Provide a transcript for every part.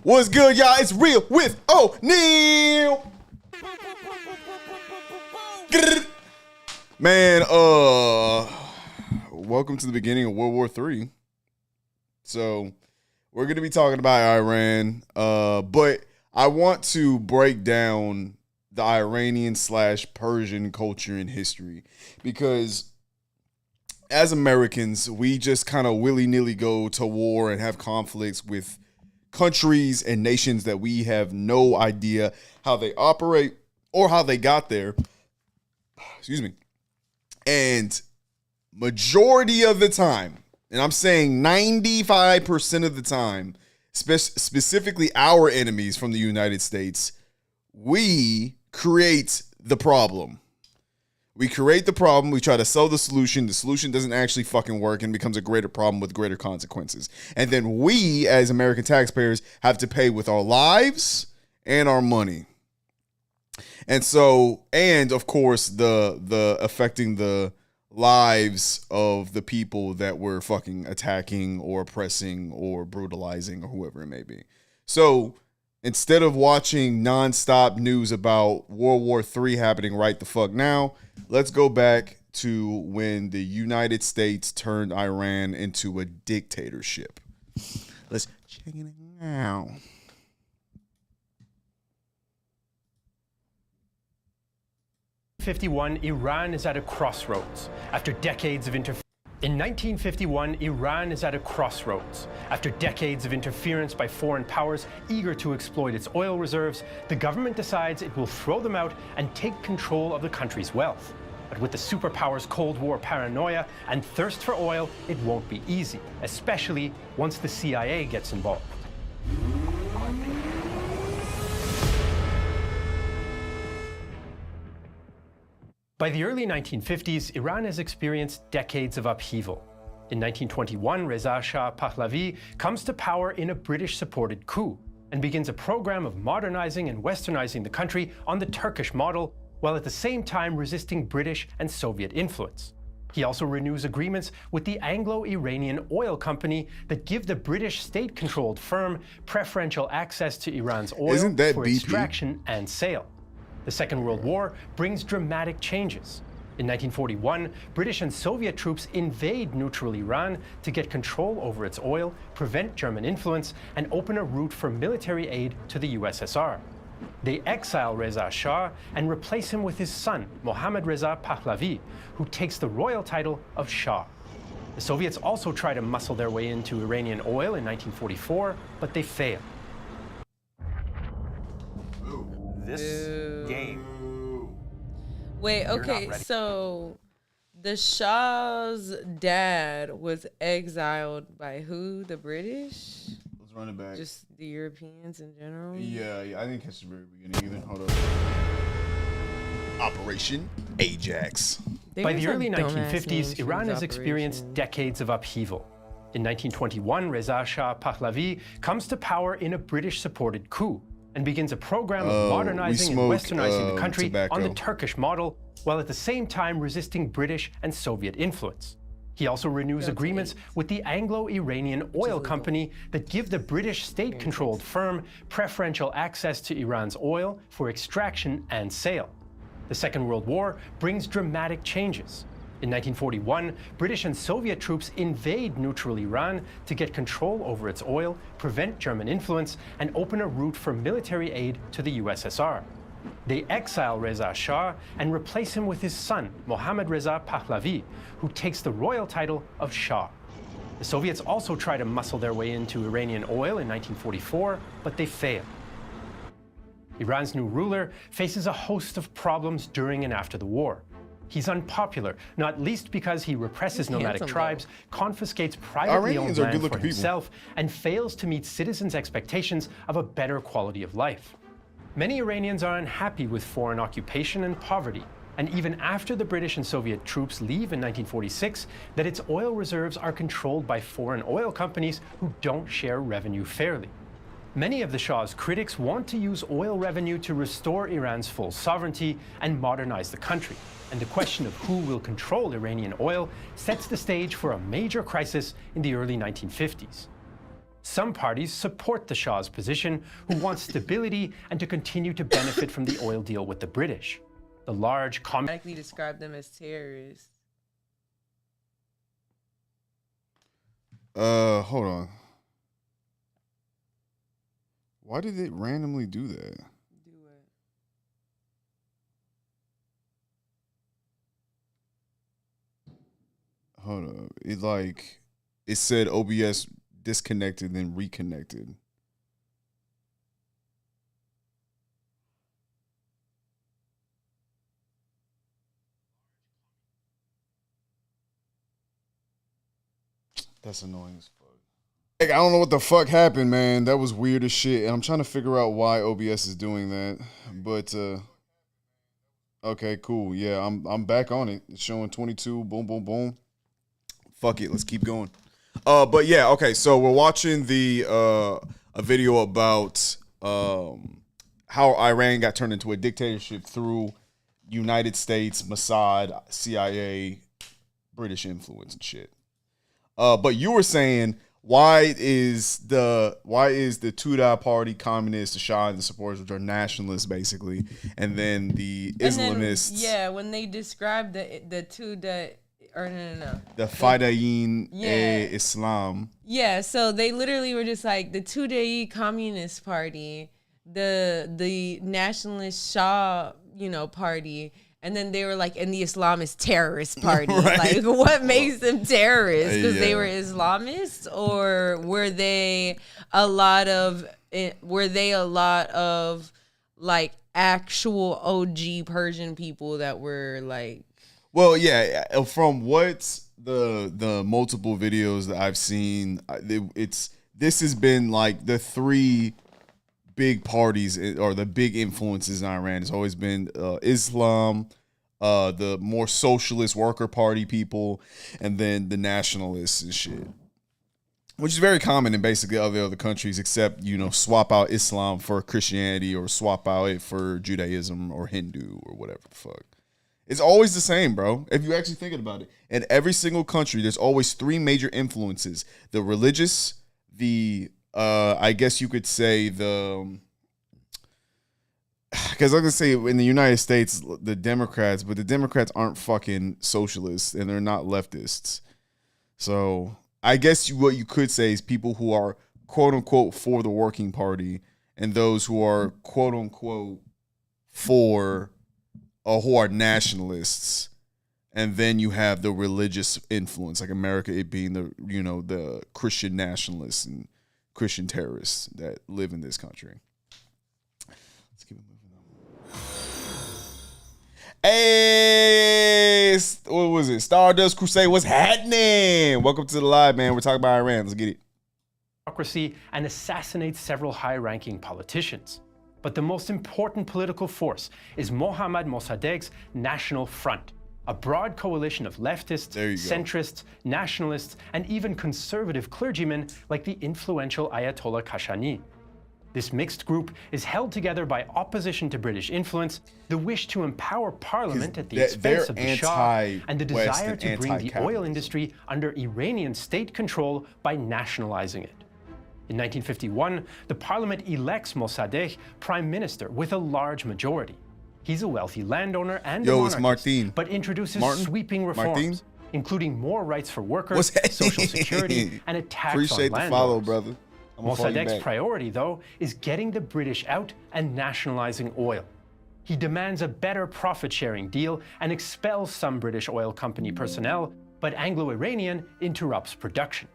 What's good, y'all? It's Real with O'Neal. Man, welcome to the beginning of World War III. So, we're going to be talking about Iran, but I want to break down the Iranian/Persian culture and history because as Americans, we just kind of willy-nilly go to war and have conflicts with countries and nations that we have no idea how they operate or how they got there. Excuse me. And majority of the time, and I'm saying 95% of the time, specifically our enemies from the United States, we create the problem. We create the problem. We try to sell the solution. The solution doesn't actually fucking work and becomes a greater problem with greater consequences. And then we, as American taxpayers, have to pay with our lives and our money. And so, and of course, the affecting the lives of the people that we're fucking attacking or oppressing or brutalizing or whoever it may be. So instead of watching nonstop news about World War III happening right the fuck now, let's go back to when the United States turned Iran into a dictatorship. Let's check it out. Iran is at a crossroads after decades of In 1951, Iran is at a crossroads. After decades of interference by foreign powers eager to exploit its oil reserves, the government decides it will throw them out and take control of the country's wealth. But with the superpowers' Cold War paranoia and thirst for oil, it won't be easy, especially once the CIA gets involved. By the early 1950s, Iran has experienced decades of upheaval. In 1921, Reza Shah Pahlavi comes to power in a British-supported coup and begins a program of modernizing and westernizing the country on the Turkish model, while at the same time resisting British and Soviet influence. He also renews agreements with the Anglo-Iranian Oil Company that give the British state-controlled firm preferential access to Iran's oil for extraction and sale. The Second World War brings dramatic changes. In 1941, British and Soviet troops invade neutral Iran to get control over its oil, prevent German influence, and open a route for military aid to the USSR. They exile Reza Shah and replace him with his son, Mohammad Reza Pahlavi, who takes the royal title of Shah. The Soviets also try to muscle their way into Iranian oil in 1944, but they fail. This game. Wait, okay, so the Shah's dad was exiled by who? The British? Let's run it back. Just the Europeans in general? Yeah, I didn't catch the very beginning either. Hold up. Operation Ajax. By the early 1950s, Iran has experienced decades of upheaval. In 1921, Reza Shah Pahlavi comes to power in a British-supported coup and begins a program of modernizing and westernizing the country on the Turkish model, while at the same time resisting British and Soviet influence. He also renews agreements with the Anglo-Iranian Oil Company that give the British state-controlled firm preferential access to Iran's oil for extraction and sale. The Second World War brings dramatic changes. In 1941, British and Soviet troops invade neutral Iran to get control over its oil, prevent German influence, and open a route for military aid to the USSR. They exile Reza Shah and replace him with his son, Mohammad Reza Pahlavi, who takes the royal title of Shah. The Soviets also try to muscle their way into Iranian oil in 1944, but they fail. Iran's new ruler faces a host of problems during and after the war. He's unpopular, not least because he represses nomadic tribes, confiscates privately owned land for himself, and fails to meet citizens' expectations of a better quality of life. Many Iranians are unhappy with foreign occupation and poverty, and even after the British and Soviet troops leave in 1946, that its oil reserves are controlled by foreign oil companies who don't share revenue fairly. Many of the Shah's critics want to use oil revenue to restore Iran's full sovereignty and modernize the country. And the question of who will control Iranian oil sets the stage for a major crisis in the early 1950s. Some parties support the Shah's position, who want stability and to continue to benefit from the oil deal with the British. The large automatically describe them as terrorists. Hold on. Why did it randomly do that? Do it. Hold up. It said OBS disconnected, then reconnected. That's annoying as fuck. Like, I don't know what the fuck happened, man. That was weird as shit. And I'm trying to figure out why OBS is doing that. But okay, cool. Yeah, I'm back on it. It's showing 22. Boom, boom, boom. Fuck it. Let's keep going. But yeah, okay. So we're watching a video about how Iran got turned into a dictatorship through United States, Mossad, CIA, British influence and shit. But you were saying, why is the Tudeh party communist, the Shah and the supporters, which are nationalists basically, and then the Islamists? When they describe the Tudeh, or no. The Fadayin Islam. Yeah, so they literally were just like the Tudeh Communist Party, the nationalist Shah, party. And then they were like, and the Islamist terrorist party. Right. Like, what makes them terrorists? Because they were Islamists, or were they a lot of like actual OG Persian people that were like? Well, yeah. From what the multiple videos that I've seen, this has been like the three big parties or the big influences in Iran. It's always been Islam, the more socialist worker party people, and then the nationalists and shit, which is very common in basically all the other countries, except, swap out Islam for Christianity or swap out it for Judaism or Hindu or whatever the fuck. It's always the same, bro. If you actually think about it, in every single country, there's always three major influences: the religious, the I guess you could say because I'm gonna say in the United States, the Democrats, but the Democrats aren't fucking socialists and they're not leftists. So I guess what you could say is people who are quote unquote for the working party, and those who are quote unquote for who are nationalists. And then you have the religious influence, like America, it being the Christian nationalists and Christian terrorists that live in this country. Let's keep it moving on. Hey, what was it? Stardust Crusade, what's happening? Welcome to the live, man. We're talking about Iran. Let's get it. Democracy and assassinates several high-ranking politicians. But the most important political force is Mohammad Mossadegh's National Front, a broad coalition of leftists, centrists, nationalists, and even conservative clergymen like the influential Ayatollah Kashani. This mixed group is held together by opposition to British influence, the wish to empower Parliament at the expense of the Shah, and the desire to bring the oil industry under Iranian state control by nationalizing it. In 1951, the Parliament elects Mossadegh prime minister with a large majority. He's a wealthy landowner and a monarchist, but introduces sweeping reforms, including more rights for workers, social security, and a tax Appreciate on the follow, landowners. brother. Mossadegh's priority, though, is getting the British out and nationalizing oil. He demands a better profit-sharing deal and expels some British oil company personnel, but Anglo-Iranian interrupts production.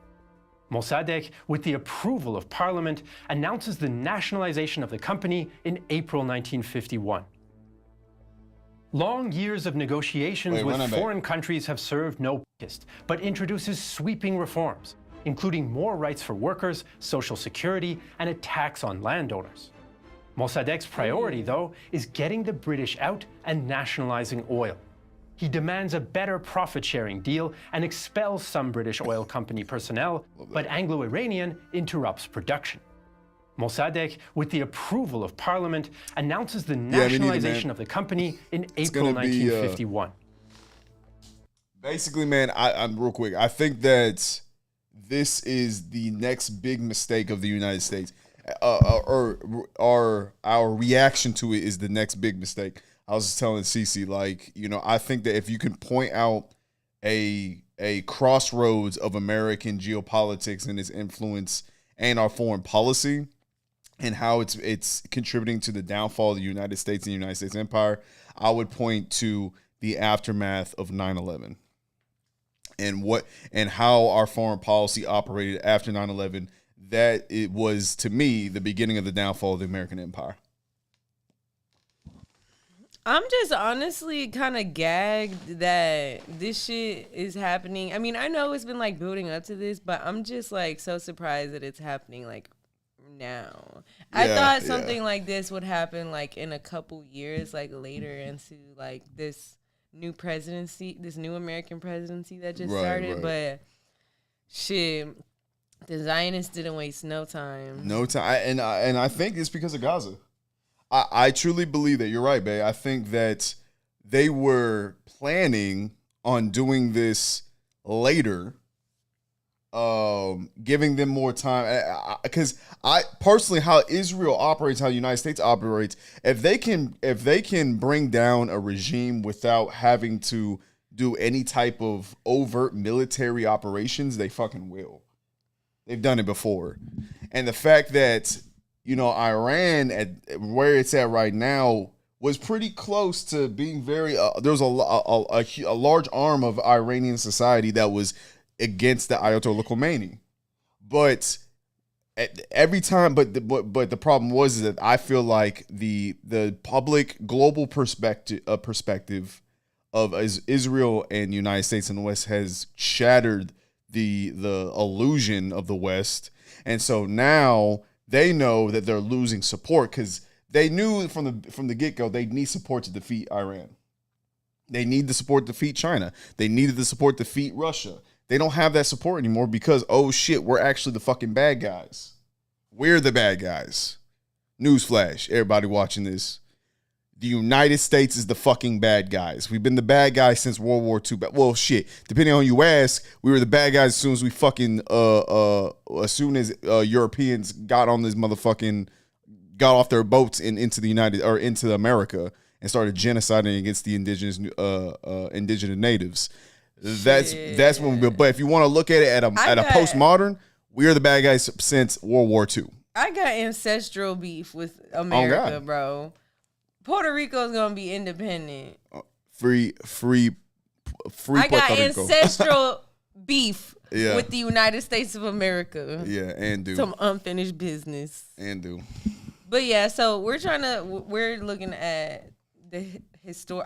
Mossadegh, with the approval of Parliament, announces the nationalization of the company in April 1951. Long years of negotiations with foreign countries have served no purpose, but introduces sweeping reforms, including more rights for workers, social security, and a tax on landowners. Mossadegh's priority, though, is getting the British out and nationalizing oil. He demands a better profit-sharing deal and expels some British oil company personnel, but Anglo-Iranian interrupts production. Mossadegh, with the approval of Parliament, announces the nationalization of the company in April 1951. Basically, man, I'm real quick. I think that this is the next big mistake of the United States, or our reaction to it is the next big mistake. I was just telling Cece, like, I think that if you can point out a crossroads of American geopolitics and its influence and our foreign policy and how it's contributing to the downfall of the United States and the United States empire, I would point to the aftermath of 9/11 and how our foreign policy operated after 9/11. That it was, to me, the beginning of the downfall of the American empire. I'm just honestly kind of gagged that this shit is happening. I mean, I know it's been like building up to this, but I'm just like so surprised that it's happening like now. I thought something like this would happen like in a couple years, like later into like this new presidency, this new American presidency that just started. But shit, the Zionists didn't waste no time. No time. And I think it's because of Gaza. I truly believe that. You're right, babe. I think that they were planning on doing this later, giving them more time. Because I personally, how Israel operates, how the United States operates, if they can bring down a regime without having to do any type of overt military operations, they fucking will. They've done it before. And the fact that, Iran, at where it's at right now, was pretty close to being very, there was a large arm of Iranian society that was against the Ayatollah Khomeini. But every time, but the problem was that I feel like the public global perspective of Israel and the United States and the West has shattered the illusion of the West. And so now they know that they're losing support, because they knew from the get-go they need support to defeat Iran. They need the support to defeat China. They needed the support to defeat Russia. They don't have that support anymore because, oh shit, we're actually the fucking bad guys. We're the bad guys. Newsflash, everybody watching this. The United States is the fucking bad guys. We've been the bad guys since World War II. Well, shit. Depending on who you ask, we were the bad guys as soon as we fucking as soon as Europeans got on this motherfucking, got off their boats and into into America and started genociding against the indigenous natives. That's when we. But if you want to look at it at a postmodern, we are the bad guys since World War II. I got ancestral beef with America, bro. Puerto Rico's gonna be independent. Free I got Puerto Rico. Ancestral beef with the United States of America. Yeah, and do some unfinished business. And do. But yeah, so we're looking at the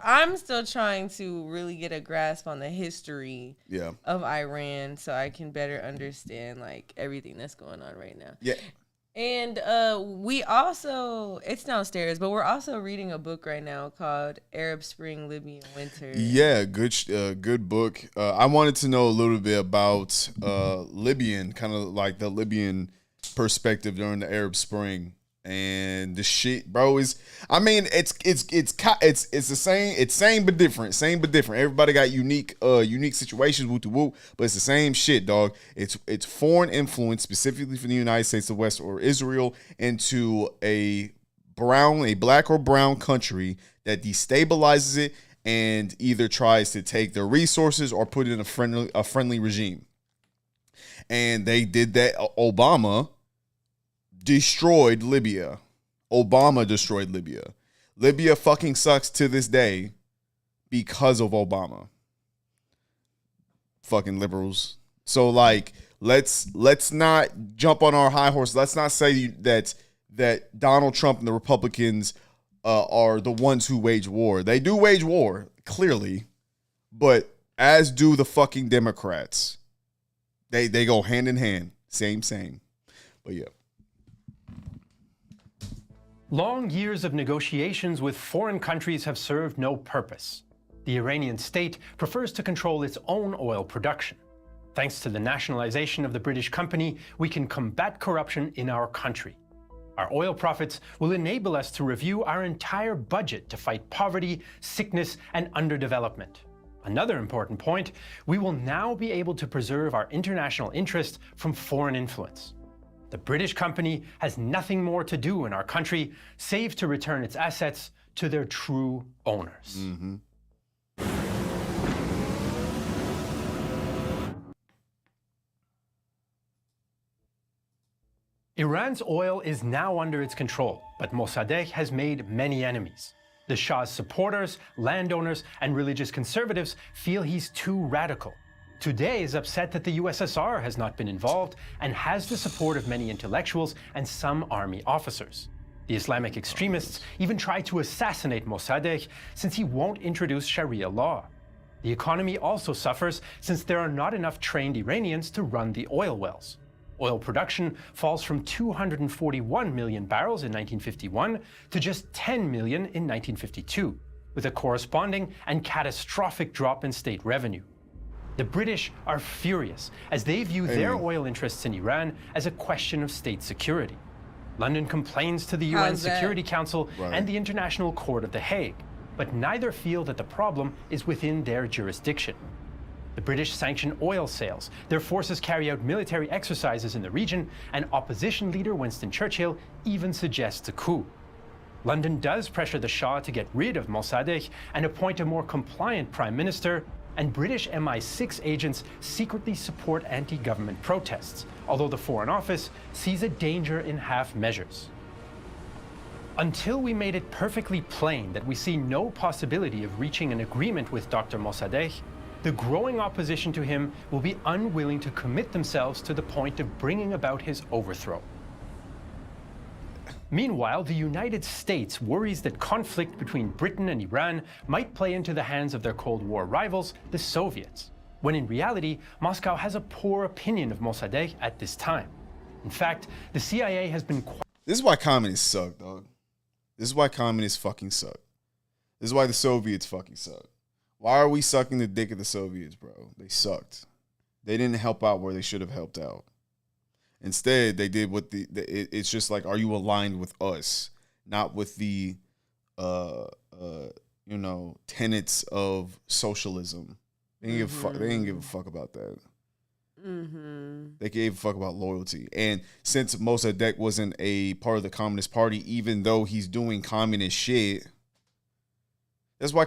I'm still trying to really get a grasp on the history of Iran, so I can better understand like everything that's going on right now. Yeah. And we also, it's downstairs, but we're also reading a book right now called Arab Spring, Libyan Winter. Yeah, good book. I wanted to know a little bit about Libyan, kind of like the Libyan perspective during the Arab Spring. And the shit, bro, it's the same. It's same but different. Everybody got unique situations, woo, but it's the same shit, dog. It's foreign influence, specifically from the United States, the West, or Israel, into a black or brown country that destabilizes it and either tries to take their resources or put it in a friendly regime. And they did that. Obama destroyed Libya. Obama destroyed Libya. Libya fucking sucks to this day because of Obama. Fucking liberals. So like, let's not jump on our high horse. Let's not say that Donald Trump and the Republicans are the ones who wage war. They do wage war, clearly, but as do the fucking Democrats. They go hand in hand. Same. But yeah. Long years of negotiations with foreign countries have served no purpose. The Iranian state prefers to control its own oil production. Thanks to the nationalization of the British company, we can combat corruption in our country. Our oil profits will enable us to review our entire budget to fight poverty, sickness, and underdevelopment. Another important point, we will now be able to preserve our international interest from foreign influence. The British company has nothing more to do in our country save to return its assets to their true owners. Mm-hmm. Iran's oil is now under its control, but Mossadegh has made many enemies. The Shah's supporters, landowners, and religious conservatives feel he's too radical. Today is upset that the USSR has not been involved and has the support of many intellectuals and some army officers. The Islamic extremists even try to assassinate Mossadegh since he won't introduce Sharia law. The economy also suffers since there are not enough trained Iranians to run the oil wells. Oil production falls from 241 million barrels in 1951 to just 10 million in 1952, with a corresponding and catastrophic drop in state revenue. The British are furious as they view their oil interests in Iran as a question of state security. London complains to the UN Security Council and the International Court of The Hague, but neither feel that the problem is within their jurisdiction. The British sanction oil sales, their forces carry out military exercises in the region, and opposition leader Winston Churchill even suggests a coup. London does pressure the Shah to get rid of Mossadegh and appoint a more compliant prime minister, and British MI6 agents secretly support anti-government protests, although the Foreign Office sees a danger in half measures. Until we made it perfectly plain that we see no possibility of reaching an agreement with Dr. Mossadegh, the growing opposition to him will be unwilling to commit themselves to the point of bringing about his overthrow. Meanwhile, the United States worries that conflict between Britain and Iran might play into the hands of their Cold War rivals, the Soviets, when in reality, Moscow has a poor opinion of Mossadegh at this time. In fact, the CIA has been This is why communists suck, dog. This is why communists fucking suck. This is why the Soviets fucking suck. Why are we sucking the dick of the Soviets, bro? They sucked. They didn't help out where they should have helped out. Instead, they did what it's just like, are you aligned with us? Not with the, tenets of socialism. They didn't give a fuck about that. Mm-hmm. They gave a fuck about loyalty. And since Mossadegh wasn't a part of the Communist Party, even though he's doing communist shit, that's why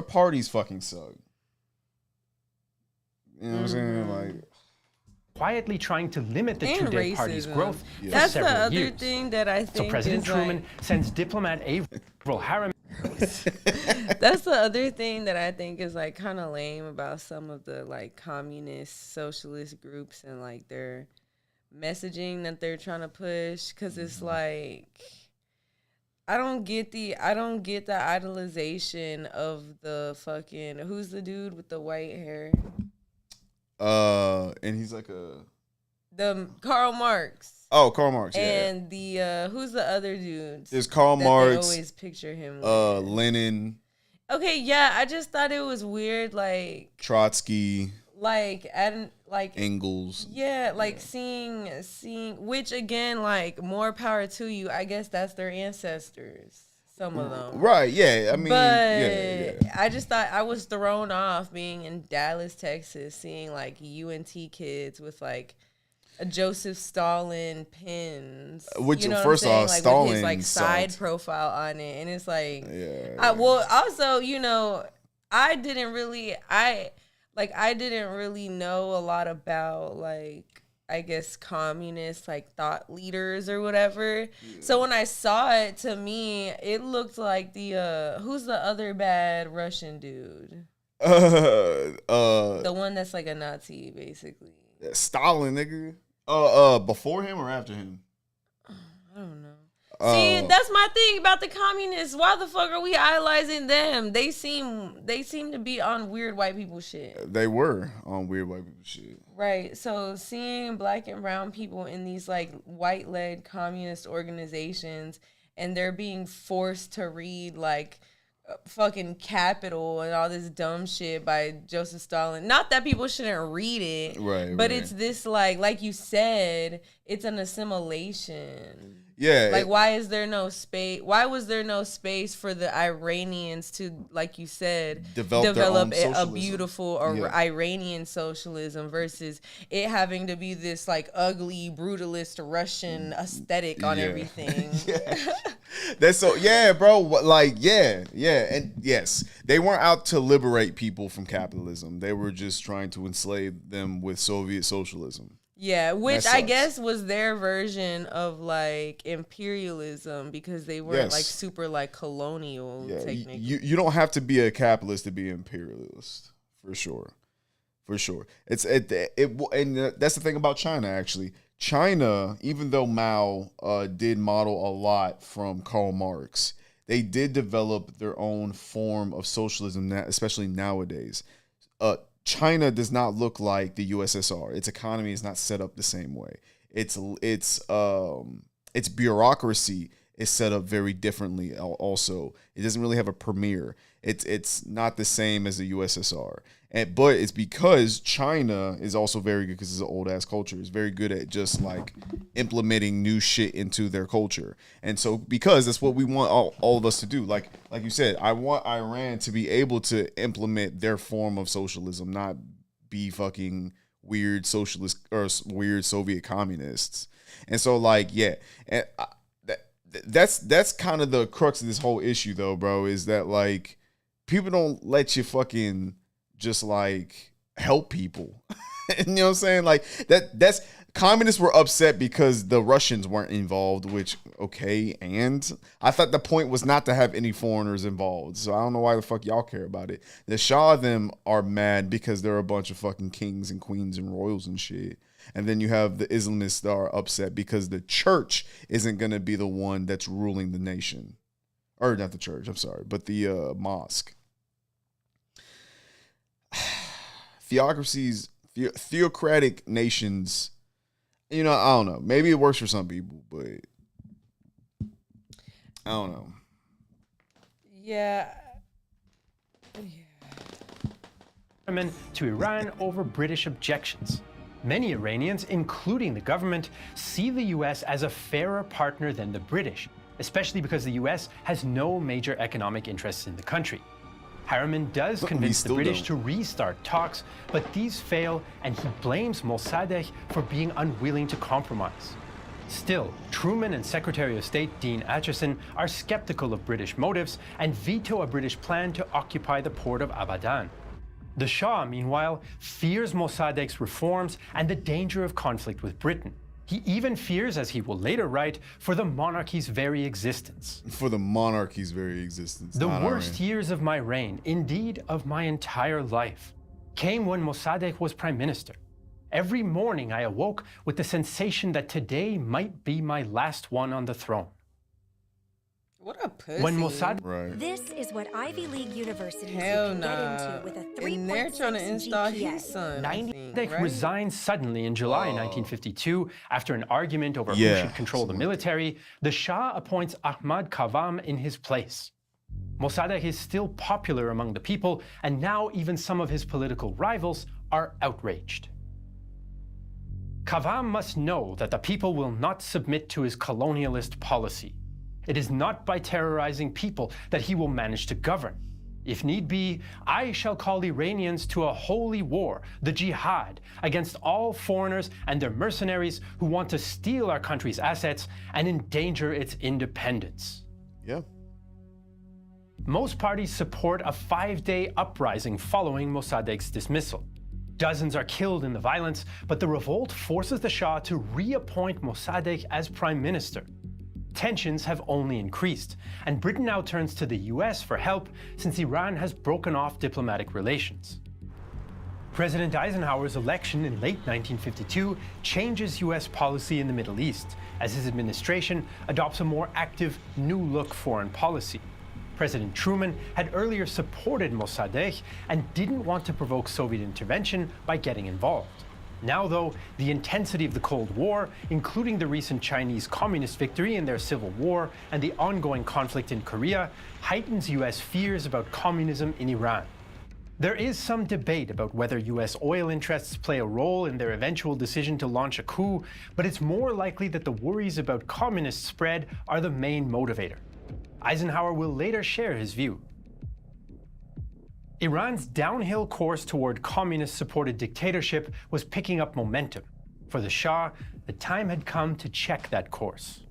parties fucking suck. You know what I'm saying? Like, quietly trying to limit the two-day party's growth for That's several the other years. thing that I think So President is Truman like, sends diplomat Avril Harriman. that's the other thing that I think is like kind of lame about some of the like communist socialist groups and like their messaging that they're trying to push, because it's like I don't get the idolization of the fucking, who's the dude with the white hair? and he's like The Karl Marx. Oh, Karl Marx, yeah. And the who's the other dude? There's Karl Marx. They always picture him. Lenin. Okay, yeah, I just thought it was weird, like Trotsky. like Engels. Yeah, like seeing which again, like more power to you. I guess that's their ancestors. Some of them. Right, yeah. I mean, but I just thought I was thrown off being in Dallas, Texas, seeing like UNT kids with like a Joseph Stalin pins. Which, you know first off, like, Stalin with his like side sucked. profile on it, and it's like, yeah. Well, also, I didn't really know a lot about like, I guess, communist like thought leaders or whatever. Yeah. So when I saw it, to me, it looked like the who's the other bad Russian dude? The one that's like a Nazi, basically. Stalin, nigga. Before him or after him? I don't know. See, that's my thing about the communists. Why the fuck are we idolizing them? They seem to be on weird white people shit. They were on weird white people shit. Right. So seeing black and brown people in these like white-led communist organizations, and they're being forced to read like fucking Capital and all this dumb shit by Joseph Stalin. Not that people shouldn't read it. Right. But it's this like you said, it's an assimilation. Yeah. Like, why is there no space? Why was there no space for the Iranians to, like you said, develop a beautiful Iranian socialism versus it having to be this like ugly, brutalist Russian aesthetic on everything? That's so, bro. Like, and yes, they weren't out to liberate people from capitalism. They were just trying to enslave them with Soviet socialism. Yeah, which I guess was their version of like imperialism because they weren't like super like colonial technically. You don't have to be a capitalist to be imperialist, for sure. And that's the thing about China, actually. China, even though Mao did model a lot from Karl Marx, they did develop their own form of socialism, especially nowadays. China does not look like the USSR. Its economy is not set up the same way. Its bureaucracy is set up very differently. Also, it doesn't really have a premier. It's not the same as the USSR. But it's because China is also very good because it's an old ass culture. It's very good at just like implementing new shit into their culture. And so because that's what we want all of us to do. Like you said, I want Iran to be able to implement their form of socialism, not be fucking weird socialist or weird Soviet communists. And so that's kind of the crux of this whole issue though, bro, is that like people don't let you fucking just like help people. You know what I'm saying? Like that's communists were upset because the Russians weren't involved, which and I thought the point was not to have any foreigners involved. So I don't know why the fuck y'all care about it. The Shah of them are mad because they're a bunch of fucking kings and queens and royals and shit. And then you have the Islamists that are upset because the church isn't going to be the one that's ruling the nation. Or not the church, I'm sorry, but the mosque. Theocratic nations, I don't know. Maybe it works for some people, but I don't know. Yeah. To Iran over British objections. Many Iranians, including the government, see the U.S. as a fairer partner than the British, especially because the U.S. has no major economic interests in the country. Harriman does convince the British to restart talks, but these fail, and he blames Mossadegh for being unwilling to compromise. Still, Truman and Secretary of State Dean Acheson are skeptical of British motives and veto a British plan to occupy the port of Abadan. The Shah, meanwhile, fears Mossadegh's reforms and the danger of conflict with Britain. He even fears, as he will later write, for the monarchy's very existence. For the monarchy's very existence. The worst years of my reign, indeed of my entire life, came when Mossadegh was prime minister. Every morning I awoke with the sensation that today might be my last one on the throne. What a pussy. When Mossadegh... Right. This is what Ivy League universities can get into with a 3.6 and they're trying to install GPA. his son. Mossadegh resigned suddenly in July 1952 after an argument over who should control the military. The Shah appoints Ahmad Kavam in his place. Mossadegh is still popular among the people, and now even some of his political rivals are outraged. Kavam must know that the people will not submit to his colonialist policy. It is not by terrorizing people that he will manage to govern. If need be, I shall call Iranians to a holy war, the jihad, against all foreigners and their mercenaries who want to steal our country's assets and endanger its independence. Yeah. Most parties support a 5-day uprising following Mossadegh's dismissal. Dozens are killed in the violence, but the revolt forces the Shah to reappoint Mossadegh as prime minister. Tensions have only increased, and Britain now turns to the US for help since Iran has broken off diplomatic relations. President Eisenhower's election in late 1952 changes US policy in the Middle East, as his administration adopts a more active, new-look foreign policy. President Truman had earlier supported Mossadegh and didn't want to provoke Soviet intervention by getting involved. Now, though, the intensity of the Cold War, including the recent Chinese Communist victory in their civil war and the ongoing conflict in Korea, heightens US fears about communism in Iran. There is some debate about whether US oil interests play a role in their eventual decision to launch a coup, but it's more likely that the worries about communist spread are the main motivator. Eisenhower will later share his view. Iran's downhill course toward communist-supported dictatorship was picking up momentum. For the Shah, the time had come to check that course.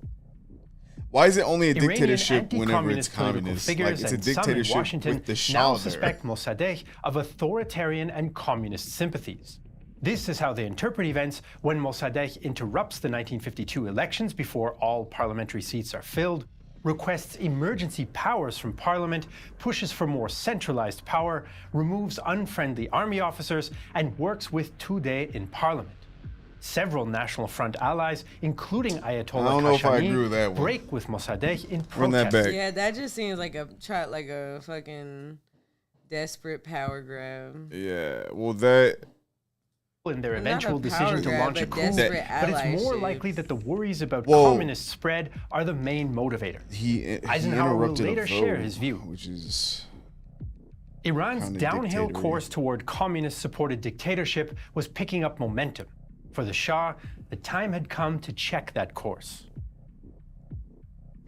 Why is it only a dictatorship Iranian whenever it's anti-communist political communist? figures Like, it's a and some in dictatorship Washington with the Shah now there. suspect Mossadegh of authoritarian and communist sympathies. This is how they interpret events when Mossadegh interrupts the 1952 elections before all parliamentary seats are filled, requests emergency powers from parliament, pushes for more centralized power, removes unfriendly army officers, and works with Tudeh in parliament. Several National Front allies, including Ayatollah I don't know if I agree with that Khamenei, one. break with Mossadegh in Run that protest. back. Yeah, that just seems like a fucking desperate power grab. Yeah, well, that In their Not a eventual decision power to grab, launch a but coup, desperate but it's more allyship. likely that the worries about Whoa. communist spread are the main motivator. he Eisenhower will interrupted later a share vote, his view. which is Iran's Kinda downhill dictator-y. course toward communist-supported dictatorship was picking up momentum. For the Shah, the time had come to check that course.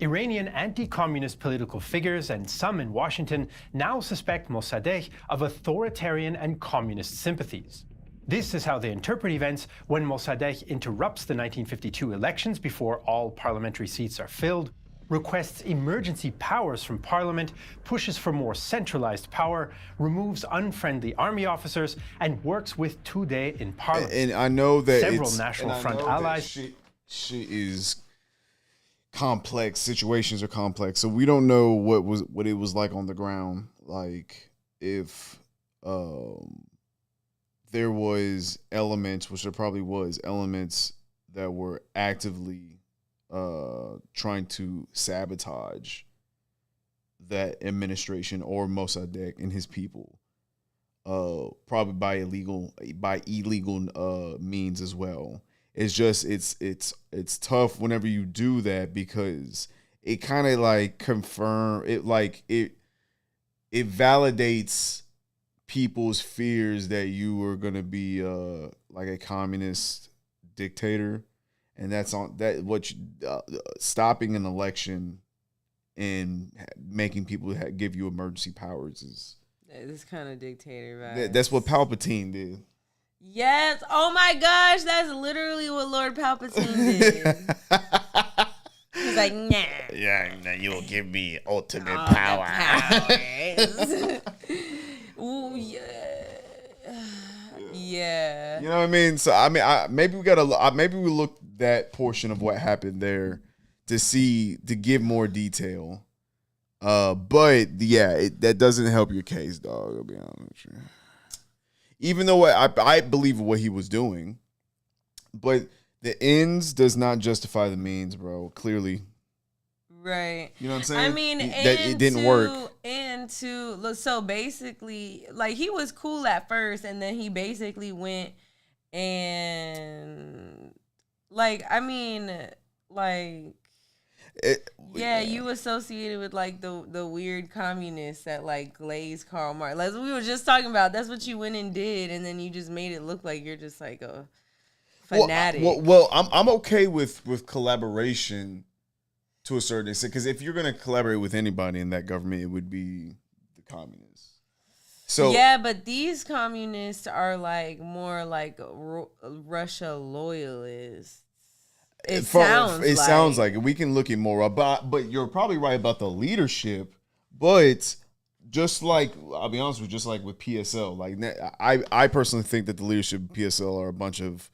Iranian anti-communist political figures and some in Washington now suspect Mossadegh of authoritarian and communist sympathies. This is how they interpret events when Mossadegh interrupts the 1952 elections before all parliamentary seats are filled, requests emergency powers from parliament, pushes for more centralized power, removes unfriendly army officers, and works with Tudeh in parliament. and I know that Several it's, National and I Front know that allies- shit is complex. Situations are complex, so we don't know what it was like on the ground. Like if there was elements, which there probably was elements that were actively trying to sabotage that administration or Mossadegh and his people, probably by illegal means as well. It's just it's tough whenever you do that because it kind of like it validates people's fears that you are gonna be like a communist dictator, and that's on that what stopping an election and making people give you emergency powers is It's kind of dictator vibes. that's what Palpatine did. Yes. Oh my gosh, that's literally what Lord Palpatine did. He's like, nah. Yeah, you will give me ultimate All the powers. Ooh, yeah. Yeah. You know what I mean? So I mean, maybe we look that portion of what happened there to give more detail. But yeah, that doesn't help your case, dog. I'll be honest with you. Even though I believe what he was doing, but the ends does not justify the means, bro. Clearly, Right. you know what I'm saying? I mean, It didn't work. So basically, like, he was cool at first, and then he basically went and, like, I mean, like, yeah, you associated with like the weird communists that like glazed Karl Marx. Like we were just talking about, that's what you went and did, and then you just made it look like you're just like a fanatic. Well, I'm okay with collaboration to a certain extent, because if you're gonna collaborate with anybody in that government, it would be the communists. So yeah, but these communists are like more like Russia loyalists. It sounds like it. We can look it more up, but you're probably right about the leadership. But just like, I'll be honest with you, just like with PSL, like I personally think that the leadership of PSL are a bunch of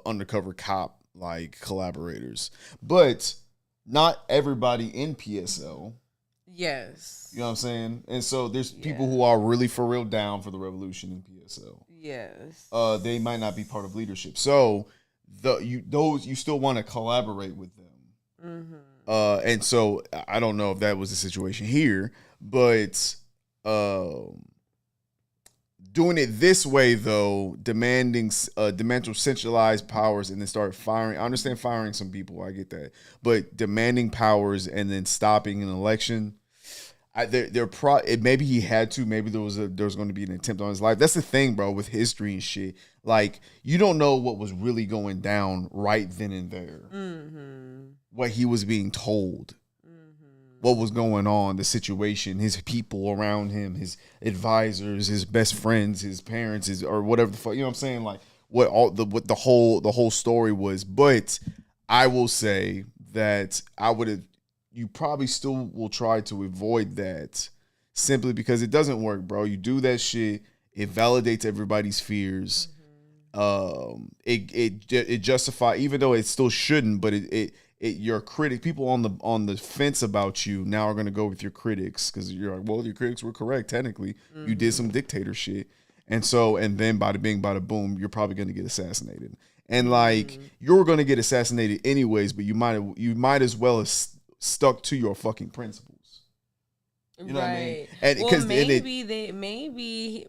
undercover cop like collaborators, but not everybody in PSL. Yes. You know what I'm saying? And so there's people who are really for real down for the revolution in PSL. Yes. They might not be part of leadership. So you still want to collaborate with them. Mm-hmm. And so I don't know if that was the situation here, but doing it this way though, demanding centralized powers and then start firing. I understand firing some people, I get that, but demanding powers and then stopping an election, Maybe he had to. Maybe there was going to be an attempt on his life. That's the thing, bro, with history and shit. Like, you don't know what was really going down right then and there. What he was being told, what was going on, the situation, his people around him, his advisors, his best friends, his parents, or whatever the fuck. You know what I'm saying? Like, what the whole story was. But I will say that you probably still will try to avoid that, simply because it doesn't work, bro. You do that shit, it validates everybody's fears. It justify, even though it still shouldn't, but your critic, people on the fence about you now are gonna go with your critics, because you're like, well, your critics were correct technically. You did some dictator shit, and then bada bing, bada boom, you're probably gonna get assassinated. And like, you're gonna get assassinated anyways, but you might as well have stuck to your fucking principles. You know what I mean? And well, maybe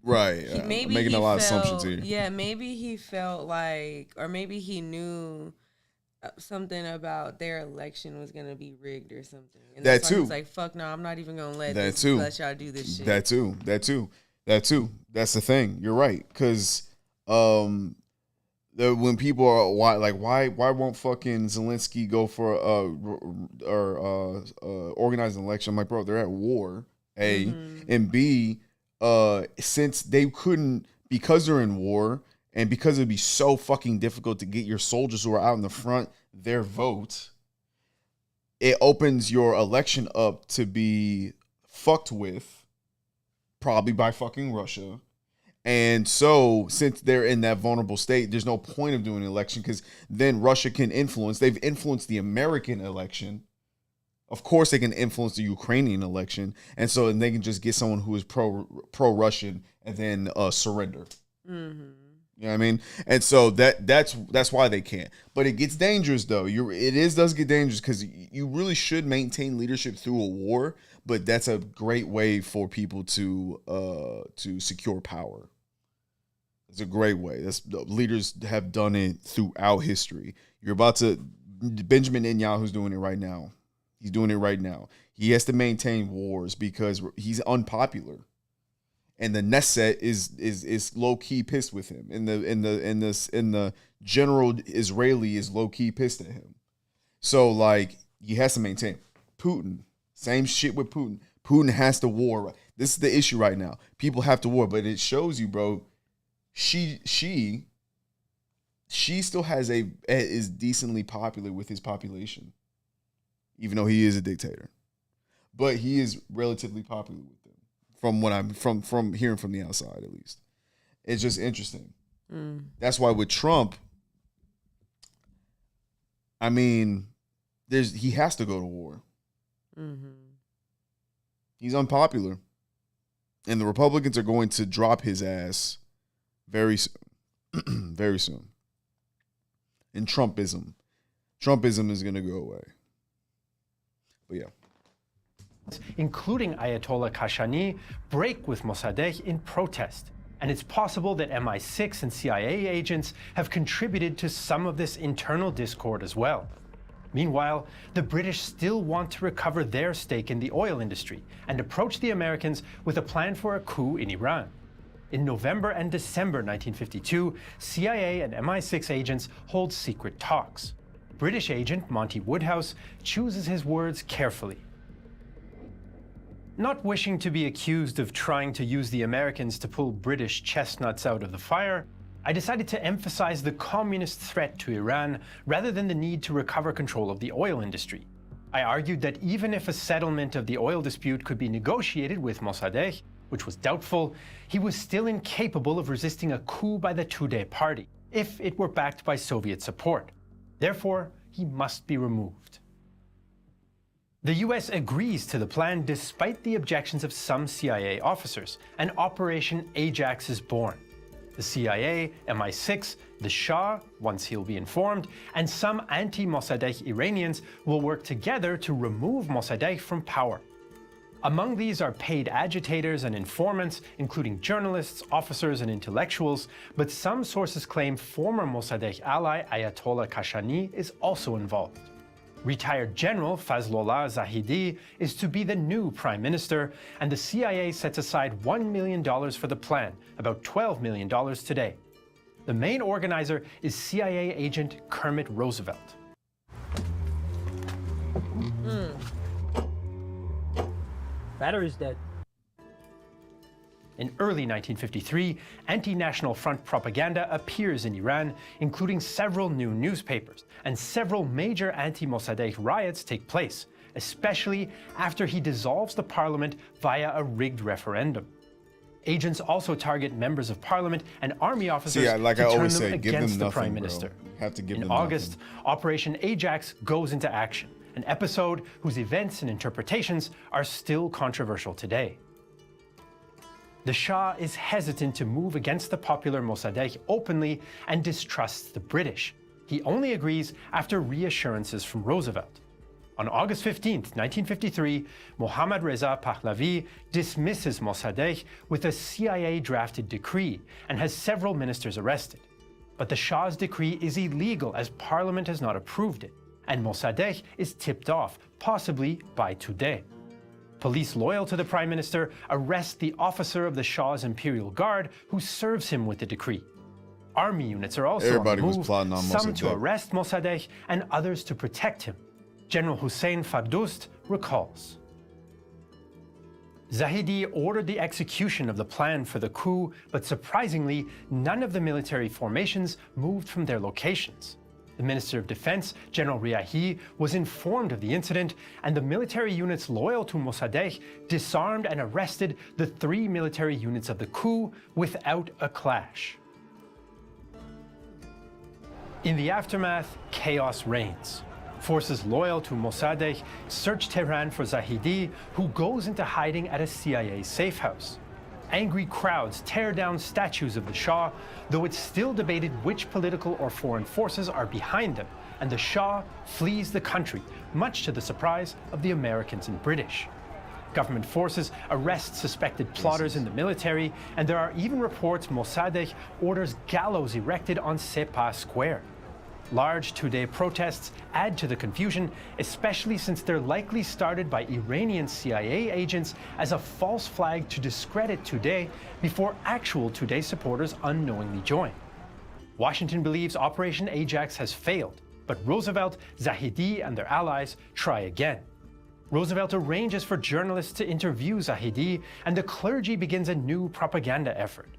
right. Maybe I'm making a lot of assumptions here. Yeah, maybe he felt like, or maybe he knew something about their election was gonna be rigged or something. And that too. He's like, fuck no, I'm not even gonna let let y'all do this shit. That too. That's the thing. You're right, because when people are why won't fucking Zelensky go for organize an election? I'm like, bro, they're at war. A and B, since they couldn't, because they're in war, and because it'd be so fucking difficult to get your soldiers who are out in the front their vote, it opens your election up to be fucked with, probably by fucking Russia. And so, since they're in that vulnerable state, there's no point of doing an election, because then Russia can influence. They've influenced the American election. Of course, they can influence the Ukrainian election, and so they can just get someone who is pro-Russian and then surrender. You know what I mean? And so that's why they can't. But it gets dangerous, though. Does get dangerous, because you really should maintain leadership through a war. But that's a great way for people to secure power. It's a great way. Leaders have done it throughout history. Benjamin Netanyahu's doing it right now. He's doing it right now. He has to maintain wars because he's unpopular, and the Knesset is low key pissed with him. And the general Israeli is low key pissed at him. So like, he has to maintain. Putin, same shit with Putin. Putin has to war. This is the issue right now. People have to war, but it shows you, bro. She still is decently popular with his population, even though he is a dictator. But he is relatively popular with them, from what I'm from hearing from the outside, at least. It's just interesting. That's why with Trump, I mean, he has to go to war. He's unpopular, and the Republicans are going to drop his ass very soon. Very soon. And Trumpism is going to go away. But yeah. Including Ayatollah Khashoggi, break with Mossadegh in protest. And it's possible that MI6 and CIA agents have contributed to some of this internal discord as well. Meanwhile, the British still want to recover their stake in the oil industry and approach the Americans with a plan for a coup in Iran. In November and December 1952, CIA and MI6 agents hold secret talks. British agent Monty Woodhouse chooses his words carefully. Not wishing to be accused of trying to use the Americans to pull British chestnuts out of the fire, I decided to emphasize the communist threat to Iran rather than the need to recover control of the oil industry. I argued that even if a settlement of the oil dispute could be negotiated with Mossadegh, which was doubtful, he was still incapable of resisting a coup by the Tudeh party, if it were backed by Soviet support. Therefore, he must be removed. The US agrees to the plan despite the objections of some CIA officers, and Operation Ajax is born. The CIA, MI6, the Shah, once he'll be informed, and some anti-Mossadegh Iranians will work together to remove Mossadegh from power. Among these are paid agitators and informants, including journalists, officers, and intellectuals, but some sources claim former Mossadegh ally Ayatollah Khashoggi is also involved. Retired General Fazlollah Zahidi is to be the new prime minister, and the CIA sets aside $1 million for the plan, about $12 million today. The main organizer is CIA agent Kermit Roosevelt. Battery's dead. In early 1953, anti-National Front propaganda appears in Iran, including several new newspapers, and several major anti-Mossadegh riots take place, especially after he dissolves the parliament via a rigged referendum. Agents also target members of parliament and army officers to turn them against the prime minister. In August, Operation Ajax goes into action, an episode whose events and interpretations are still controversial today. The Shah is hesitant to move against the popular Mossadegh openly and distrusts the British. He only agrees after reassurances from Roosevelt. On August 15, 1953, Mohammad Reza Pahlavi dismisses Mossadegh with a CIA-drafted decree and has several ministers arrested. But the Shah's decree is illegal as Parliament has not approved it, and Mossadegh is tipped off, possibly by today. Police loyal to the Prime Minister arrest the officer of the Shah's Imperial Guard who serves him with the decree. Army units are also on the move, some to arrest Mossadegh and others to protect him. General Hussein Fardoust recalls. Zahidi ordered the execution of the plan for the coup, but surprisingly, none of the military formations moved from their locations. The Minister of Defense, General Riahi, was informed of the incident, and the military units loyal to Mossadegh disarmed and arrested the 3 military units of the coup without a clash. In the aftermath, chaos reigns. Forces loyal to Mossadegh search Tehran for Zahidi, who goes into hiding at a CIA safe house. Angry crowds tear down statues of the Shah, though it's still debated which political or foreign forces are behind them, and the Shah flees the country, much to the surprise of the Americans and British. Government forces arrest suspected plotters in the military, and there are even reports Mossadegh orders gallows erected on Sepah Square. Large two-day protests add to the confusion, especially since they're likely started by Iranian CIA agents as a false flag to discredit Tudeh before actual Tudeh supporters unknowingly join. Washington believes Operation Ajax has failed, but Roosevelt, Zahidi, and their allies try again. Roosevelt arranges for journalists to interview Zahidi, and the clergy begins a new propaganda effort.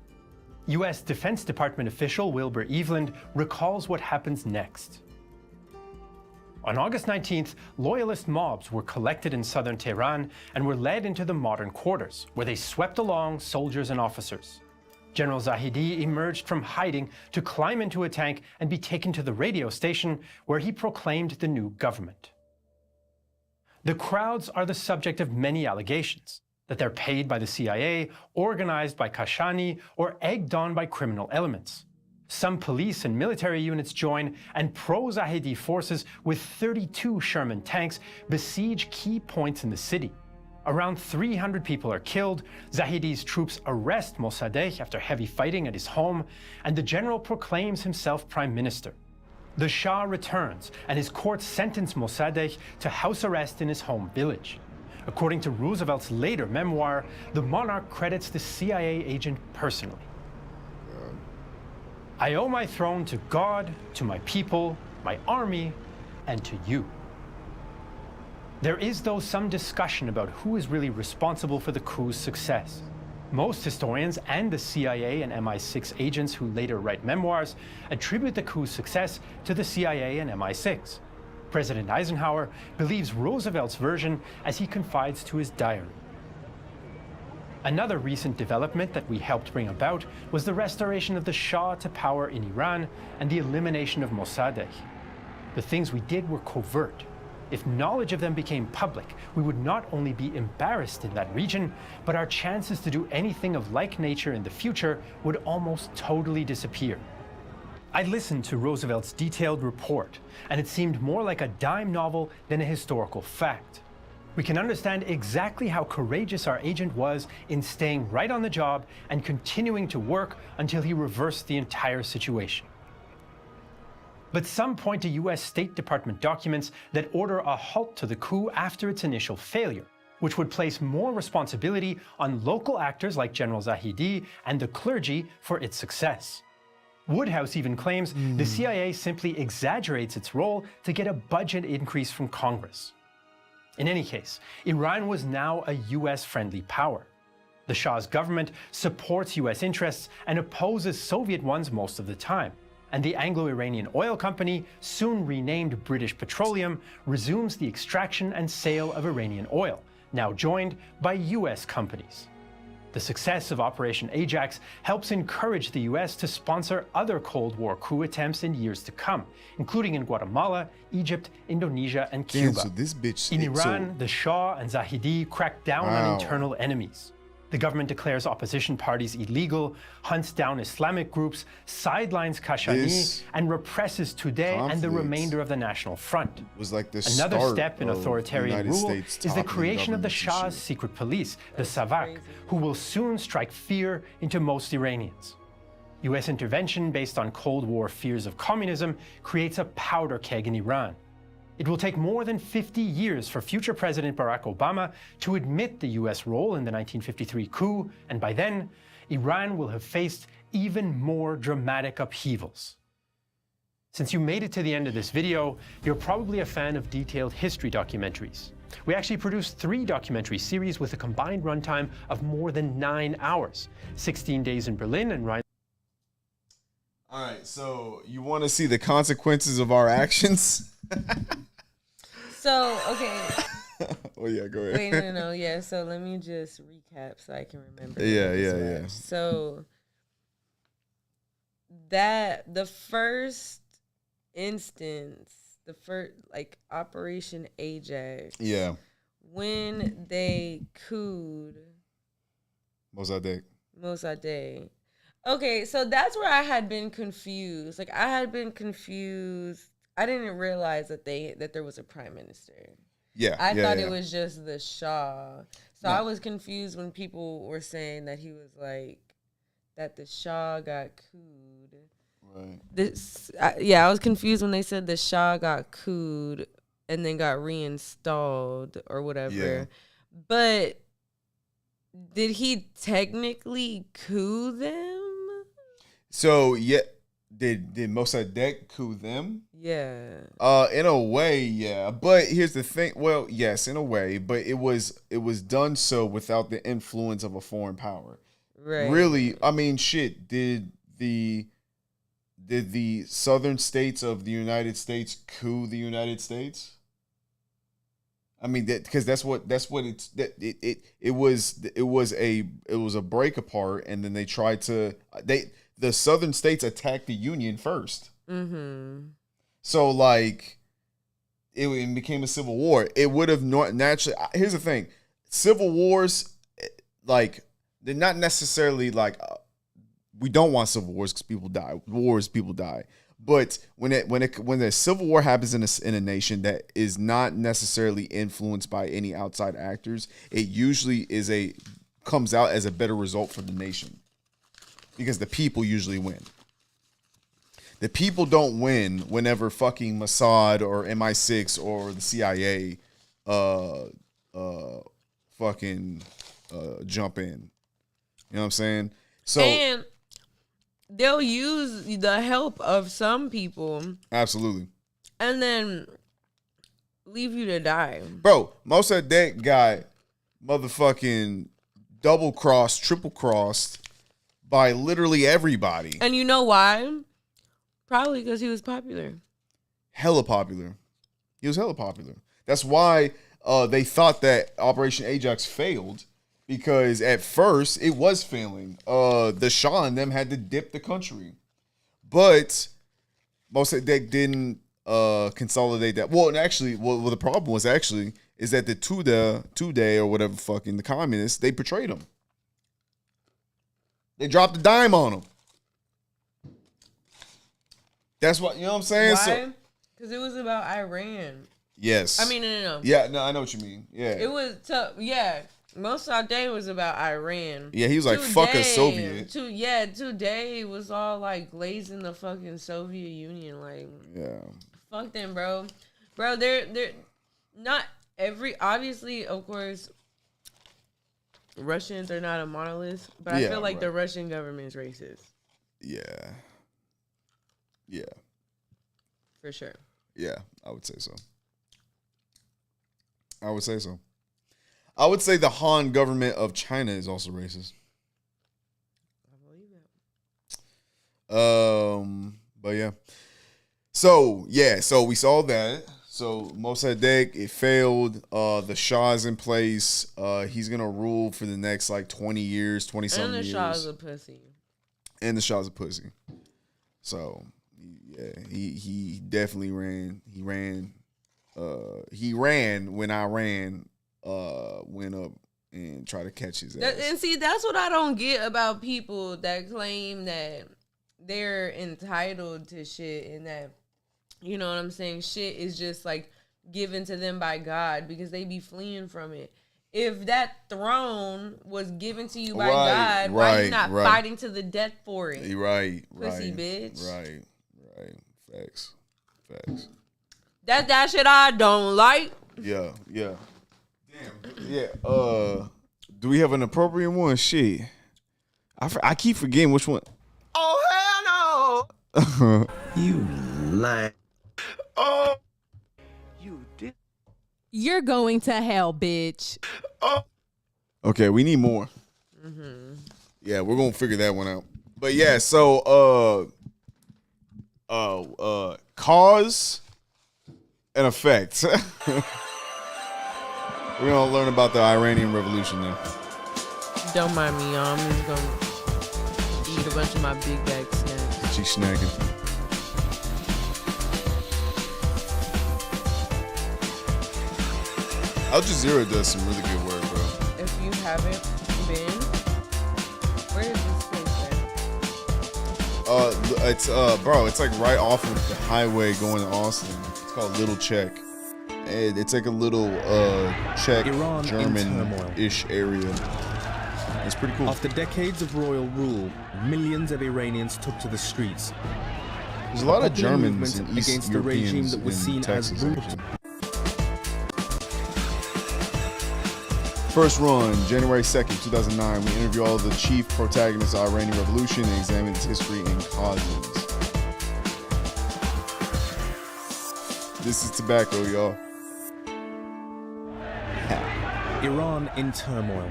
U.S. Defense Department official Wilbur Eveland recalls what happens next. On August 19th, loyalist mobs were collected in southern Tehran and were led into the modern quarters, where they swept along soldiers and officers. General Zahidi emerged from hiding to climb into a tank and be taken to the radio station, where he proclaimed the new government. The crowds are the subject of many allegations, that they're paid by the CIA, organized by Kashani, or egged on by criminal elements. Some police and military units join, and pro-Zahidi forces with 32 Sherman tanks besiege key points in the city. Around 300 people are killed, Zahidi's troops arrest Mossadegh after heavy fighting at his home, and the general proclaims himself prime minister. The Shah returns, and his court sentence Mossadegh to house arrest in his home village. According to Roosevelt's later memoir, the monarch credits the CIA agent personally. I owe my throne to God, to my people, my army, and to you. There is, though, some discussion about who is really responsible for the coup's success. Most historians and the CIA and MI6 agents who later write memoirs attribute the coup's success to the CIA and MI6. President Eisenhower believes Roosevelt's version as he confides to his diary. Another recent development that we helped bring about was the restoration of the Shah to power in Iran and the elimination of Mossadegh. The things we did were covert. If knowledge of them became public, we would not only be embarrassed in that region, but our chances to do anything of like nature in the future would almost totally disappear. I listened to Roosevelt's detailed report, and it seemed more like a dime novel than a historical fact. We can understand exactly how courageous our agent was in staying right on the job and continuing to work until he reversed the entire situation. But some point to US State Department documents that order a halt to the coup after its initial failure, which would place more responsibility on local actors like General Zahedi and the clergy for its success. Woodhouse even claims the CIA simply exaggerates its role to get a budget increase from Congress. In any case, Iran was now a US-friendly power. The Shah's government supports US interests and opposes Soviet ones most of the time, and the Anglo-Iranian Oil Company, soon renamed British Petroleum, resumes the extraction and sale of Iranian oil, now joined by US companies. The success of Operation Ajax helps encourage the US to sponsor other Cold War coup attempts in years to come, including in Guatemala, Egypt, Indonesia, and Cuba. Damn, so this bitch, in Iran, the Shah and Zahedi crack down on internal enemies. The government declares opposition parties illegal, hunts down Islamic groups, sidelines Kashani, and represses Tudeh and the remainder of the National Front. Was like Another step in authoritarian rule is the creation of the Shah's secret police, the Savak, who will soon strike fear into most Iranians. US intervention based on Cold War fears of communism creates a powder keg in Iran. It will take more than 50 years for future President Barack Obama to admit the US role in the 1953 coup, and by then, Iran will have faced even more dramatic upheavals. Since you made it to the end of this video, you're probably a fan of detailed history documentaries. We actually produced 3 documentary series with a combined runtime of more than 9 hours. 16 Days in Berlin and Ryan. All right, so you want to see the consequences of our actions? So, okay. Oh, yeah, go ahead. Wait, no. Yeah, so let me just recap so I can remember. Yeah. So, the first instance, the first, like, Operation Ajax. Yeah. When they couped Mossadegh. Okay, so that's where I had been confused. Like, I had been confused. I didn't realize that there was a prime minister. Yeah. I thought it was just the Shah. So I was confused when people were saying that he was like, that the Shah got couped. Right. I was confused when they said the Shah got couped and then got reinstalled or whatever. Yeah. But did he technically coup them? So, yeah, did Mossadegh coup them? Yeah. In a way, yeah. But here's the thing. Well, yes, in a way, but it was done so without the influence of a foreign power. Right. Really, I mean, shit. Did the southern states of the United States coup the United States? I mean, because that's what it's that it was a break apart, and then they tried to the southern states attacked the Union first. Mm-hmm. So like it became a civil war. It would have not naturally. Here's the thing: civil wars, like they're not necessarily like we don't want civil wars because people die. People die. But when the civil war happens in a nation that is not necessarily influenced by any outside actors, it usually comes out as a better result for the nation because the people usually win. The people don't win whenever fucking Mossad or MI6 or the CIA jump in. You know what I'm saying? So and they'll use the help of some people. Absolutely. And then leave you to die. Bro, Mossadegh got motherfucking double-crossed, triple-crossed by literally everybody. And you know why? Probably because he was popular. Hella popular. He was hella popular. That's why they thought that Operation Ajax failed, because at first it was failing. The Shah and them had to dip the country. But Mossadegh didn't consolidate that. Well, and actually, the problem was is that the Tudeh or whatever fucking the communists, they betrayed him. They dropped a dime on him. That's what, you know what I'm saying? Why? Because it was about Iran. Yes. I mean, no. Yeah, no, I know what you mean. Yeah. It was tough. Yeah. Mossadegh was about Iran. Yeah, he was like, fuck a Soviet. Today was all like glazing the fucking Soviet Union. Like, yeah, fuck them, bro. Bro, they're not obviously, of course, Russians are not a monolith, but I feel like the Russian government's racist. Yeah. For sure. Yeah, I would say so. I would say the Han government of China is also racist. I believe that. But yeah. So we saw that. So Mossadegh, it failed. The Shah's in place. He's gonna rule for the next like 20 years, 20-something years. And the Shah's a pussy. And the Shah's a pussy. So yeah, he definitely ran. He ran when Iran went up and tried to catch his ass. And see, that's what I don't get about people that claim that they're entitled to shit and that, you know what I'm saying, shit is just like given to them by God because they be fleeing from it. If that throne was given to you by God, why are you not fighting to the death for it? Pussy bitch. Right. Facts. That shit I don't like. Yeah. Damn. Yeah. Do we have an appropriate one? Shit. I keep forgetting which one. Oh, hell no. You lie. Oh. You did. You're going to hell, bitch. Oh. Okay, we need more. Mm-hmm. Yeah, we're going to figure that one out. But yeah, so cause and effect. We're going to learn about the Iranian Revolution now. Don't mind me, y'all. I'm just going to eat a bunch of my big bag snacks. She's snagging. Al Jazeera does some really good work, bro. If you haven't been, where is this place at? It's like right off of the highway going to Austin. It's called Little Czech. And it's like a little Czech, German-ish area. It's pretty cool. After decades of royal rule, millions of Iranians took to the streets. There's a lot of Germans and East against the regime that was seen as brutal. First run, January 2nd, 2009. We interview all of the chief protagonists of the Iranian Revolution and examine its history and causes. This is tobacco, y'all. Iran in turmoil.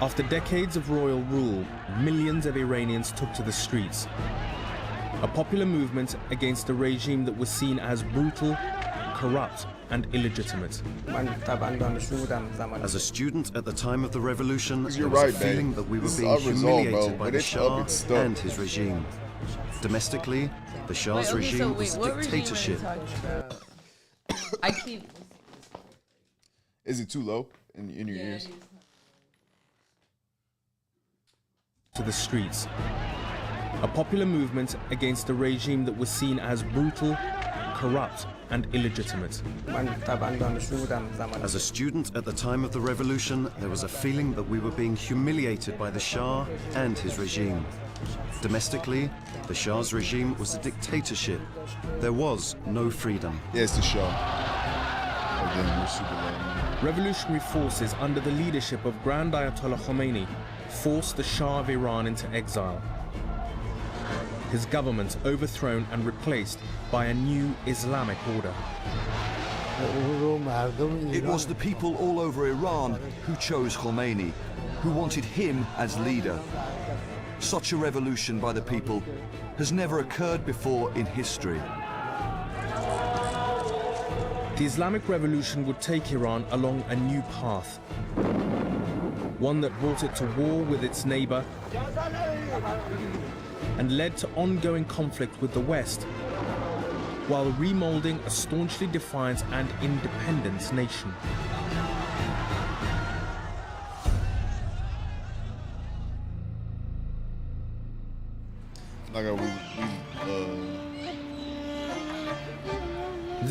After decades of royal rule, millions of Iranians took to the streets. A popular movement against a regime that was seen as brutal, corrupt, and illegitimate. As a student at the time of the revolution, You're there was right, a feeling babe. that we were This is being unresolved, humiliated bro. by When the it's Shah up, it's stuck. and his regime. Domestically, the Shah's regime was a dictatorship. I keep. Is it too low in your ears? To the streets. A popular movement against a regime that was seen as brutal, corrupt, and illegitimate. As a student at the time of the revolution, there was a feeling that we were being humiliated by the Shah and his regime. Domestically, the Shah's regime was a dictatorship. There was no freedom. Yeah, it's the Shah. Oh, damn, we're super low. Revolutionary forces under the leadership of Grand Ayatollah Khomeini forced the Shah of Iran into exile. His government overthrown and replaced by a new Islamic order. It was the people all over Iran who chose Khomeini, who wanted him as leader. Such a revolution by the people has never occurred before in history. The Islamic Revolution would take Iran along a new path, one that brought it to war with its neighbor and led to ongoing conflict with the West, while remolding a staunchly defiant and independent nation.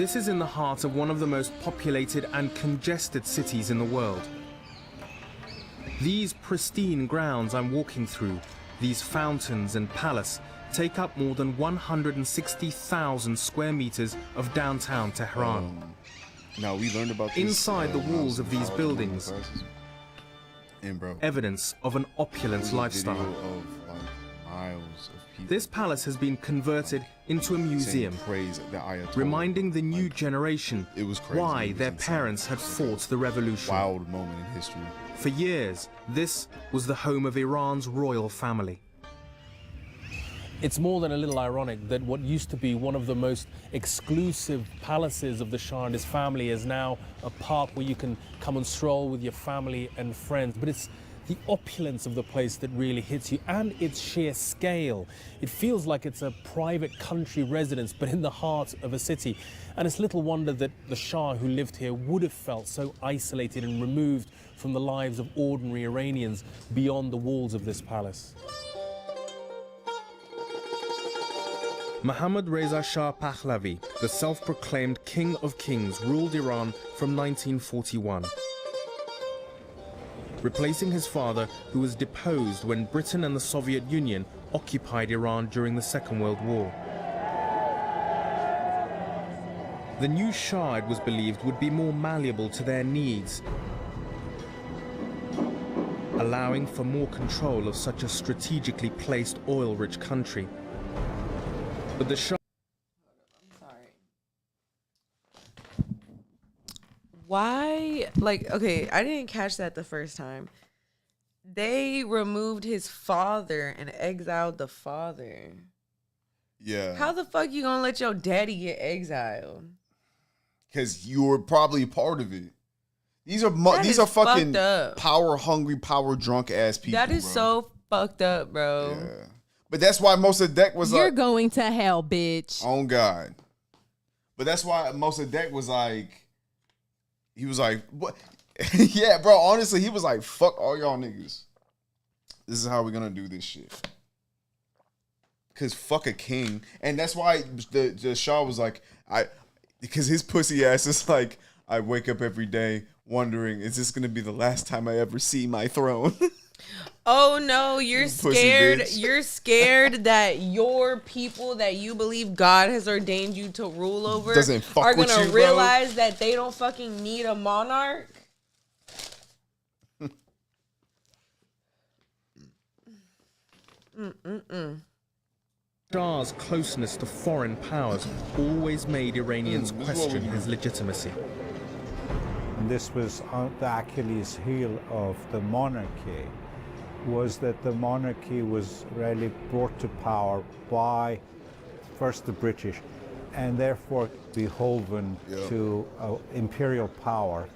This is in the heart of one of the most populated and congested cities in the world. These pristine grounds I'm walking through, these fountains and palace, take up more than 160,000 square meters of downtown Tehran. Now we learned about this, inside the walls of these buildings, evidence of an opulent lifestyle. This palace has been converted into a museum, reminding the new generation why their parents had fought the revolution. Wild moment in history. For years, this was the home of Iran's royal family. It's more than a little ironic that what used to be one of the most exclusive palaces of the Shah and his family is now a park where you can come and stroll with your family and friends. But it's the opulence of the place that really hits you, and its sheer scale. It feels like it's a private country residence, but in the heart of a city. And it's little wonder that the Shah who lived here would have felt so isolated and removed from the lives of ordinary Iranians beyond the walls of this palace. Mohammad Reza Shah Pahlavi, the self-proclaimed King of Kings, ruled Iran from 1941, replacing his father, who was deposed when Britain and the Soviet Union occupied Iran during the Second World War. The new Shah, it was believed, would be more malleable to their needs, allowing for more control of such a strategically placed oil-rich country. But the Shah... Why, like, okay, I didn't catch that the first time. They removed his father and exiled the father. Yeah. How the fuck you gonna let your daddy get exiled? Because you were probably part of it. These are fucking power hungry, power drunk ass people. That is so fucked up, bro. Yeah. But that's why Mossadegh was You're going to hell, bitch. On God. But that's why Mossadegh was like, he was like, what? Yeah, bro, honestly, he was like, fuck all y'all niggas. This is how we're gonna do this shit. Cause fuck a king. And that's why the Shah was like, because his pussy ass is like, I wake up every day wondering, is this gonna be the last time I ever see my throne? Oh no, you're scared. You're scared that your people that you believe God has ordained you to rule over are gonna realize that they don't fucking need a monarch. Shah's closeness to foreign powers always made Iranians question his legitimacy. This was the Achilles heel of the monarchy, was that the monarchy was really brought to power by first the British and therefore beholden to imperial power.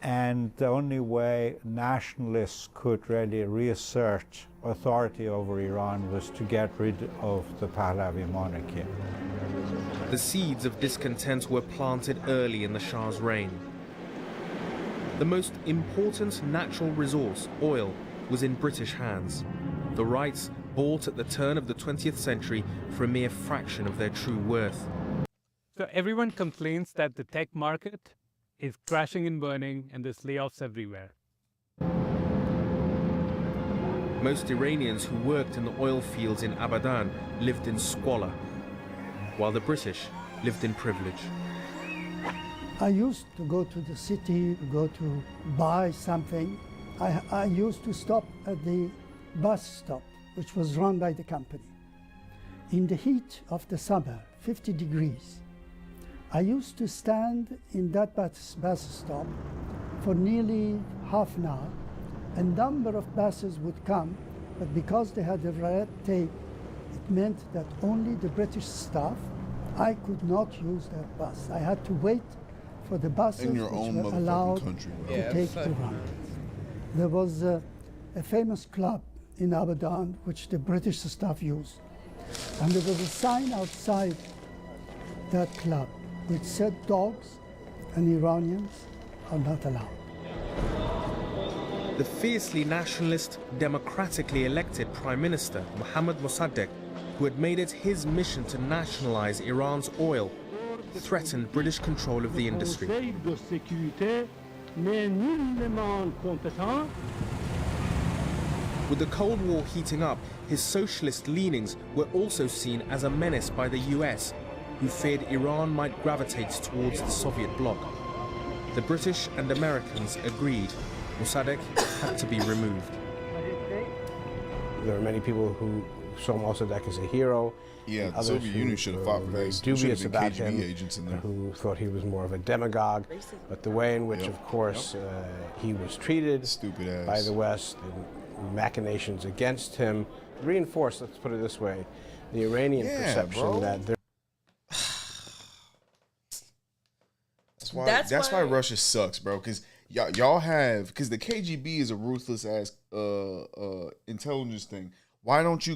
And the only way nationalists could really reassert authority over Iran was to get rid of the Pahlavi monarchy. The seeds of discontent were planted early in the Shah's reign. The most important natural resource, oil, was in British hands. The rights bought at the turn of the 20th century for a mere fraction of their true worth. So everyone complains that the tech market is crashing and burning and there's layoffs everywhere. Most Iranians who worked in the oil fields in Abadan lived in squalor, while the British lived in privilege. I used to go to the city, go to buy something. I used to stop at the bus stop, which was run by the company. In the heat of the summer, 50 degrees, I used to stand in that bus stop for nearly half an hour. A number of buses would come, but because they had a red tape, it meant that only the British staff, I could not use that bus. I had to wait for the buses which were allowed to take the run. There was a famous club in Abadan which the British staff used. And there was a sign outside that club which said dogs and Iranians are not allowed. The fiercely nationalist, democratically elected Prime Minister, Mohammad Mossadegh, who had made it his mission to nationalize Iran's oil, threatened British control of the industry. With the Cold War heating up, his socialist leanings were also seen as a menace by the US, who feared Iran might gravitate towards the Soviet bloc. The British and Americans agreed Mossadegh had to be removed. There are many people who saw Mossadegh as a hero. Yeah, the Soviet Union should have fought for very this. dubious about KGB him, agents in there. who thought he was more of a demagogue. But the way in which, of course, he was treated by the West and machinations against him reinforced, let's put it this way, the Iranian perception that there. That's why Russia sucks, bro. Because y'all have, because the KGB is a ruthless ass intelligence thing. Why aren't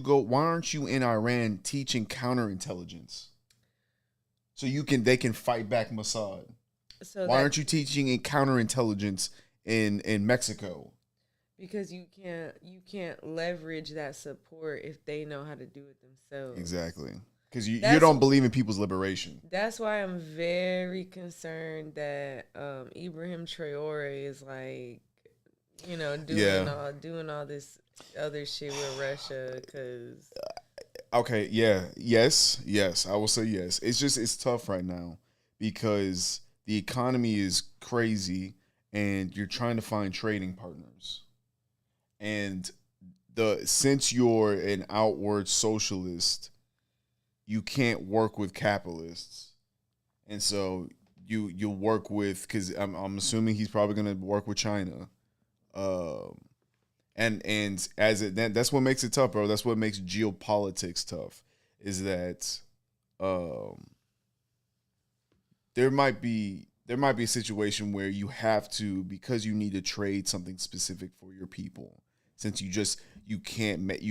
you in Iran teaching counterintelligence? So they can fight back Mossad. Why aren't you teaching in counterintelligence in Mexico? Because you can't leverage that support if they know how to do it themselves. Exactly. Because you don't believe in people's liberation. That's why I'm very concerned that Ibrahim Traore is like, doing all this other shit with Russia. Because okay, yes, I will say yes. It's tough right now because the economy is crazy, and you're trying to find trading partners, and since you're an outward socialist, you can't work with capitalists, and so you'll work with, because I'm assuming he's probably gonna work with China, and that's what makes it tough, bro. That's what makes geopolitics tough, is that there might be a situation where you have to, because you need to trade something specific for your people, since you can't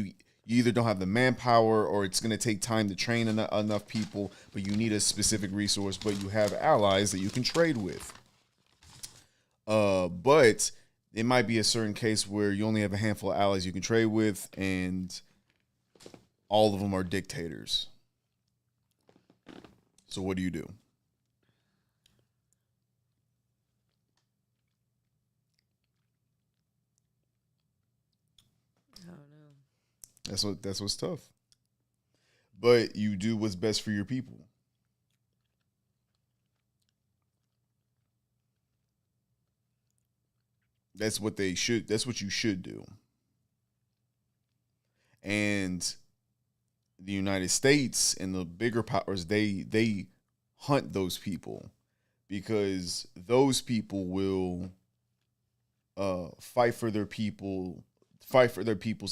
you either don't have the manpower, or it's going to take time to train enough people, but you need a specific resource, but you have allies that you can trade with. But it might be a certain case where you only have a handful of allies you can trade with, and all of them are dictators. So what do you do? That's what's tough. But you do what's best for your people. That's what you should do. And the United States and the bigger powers, they hunt those people, because those people will fight for their people's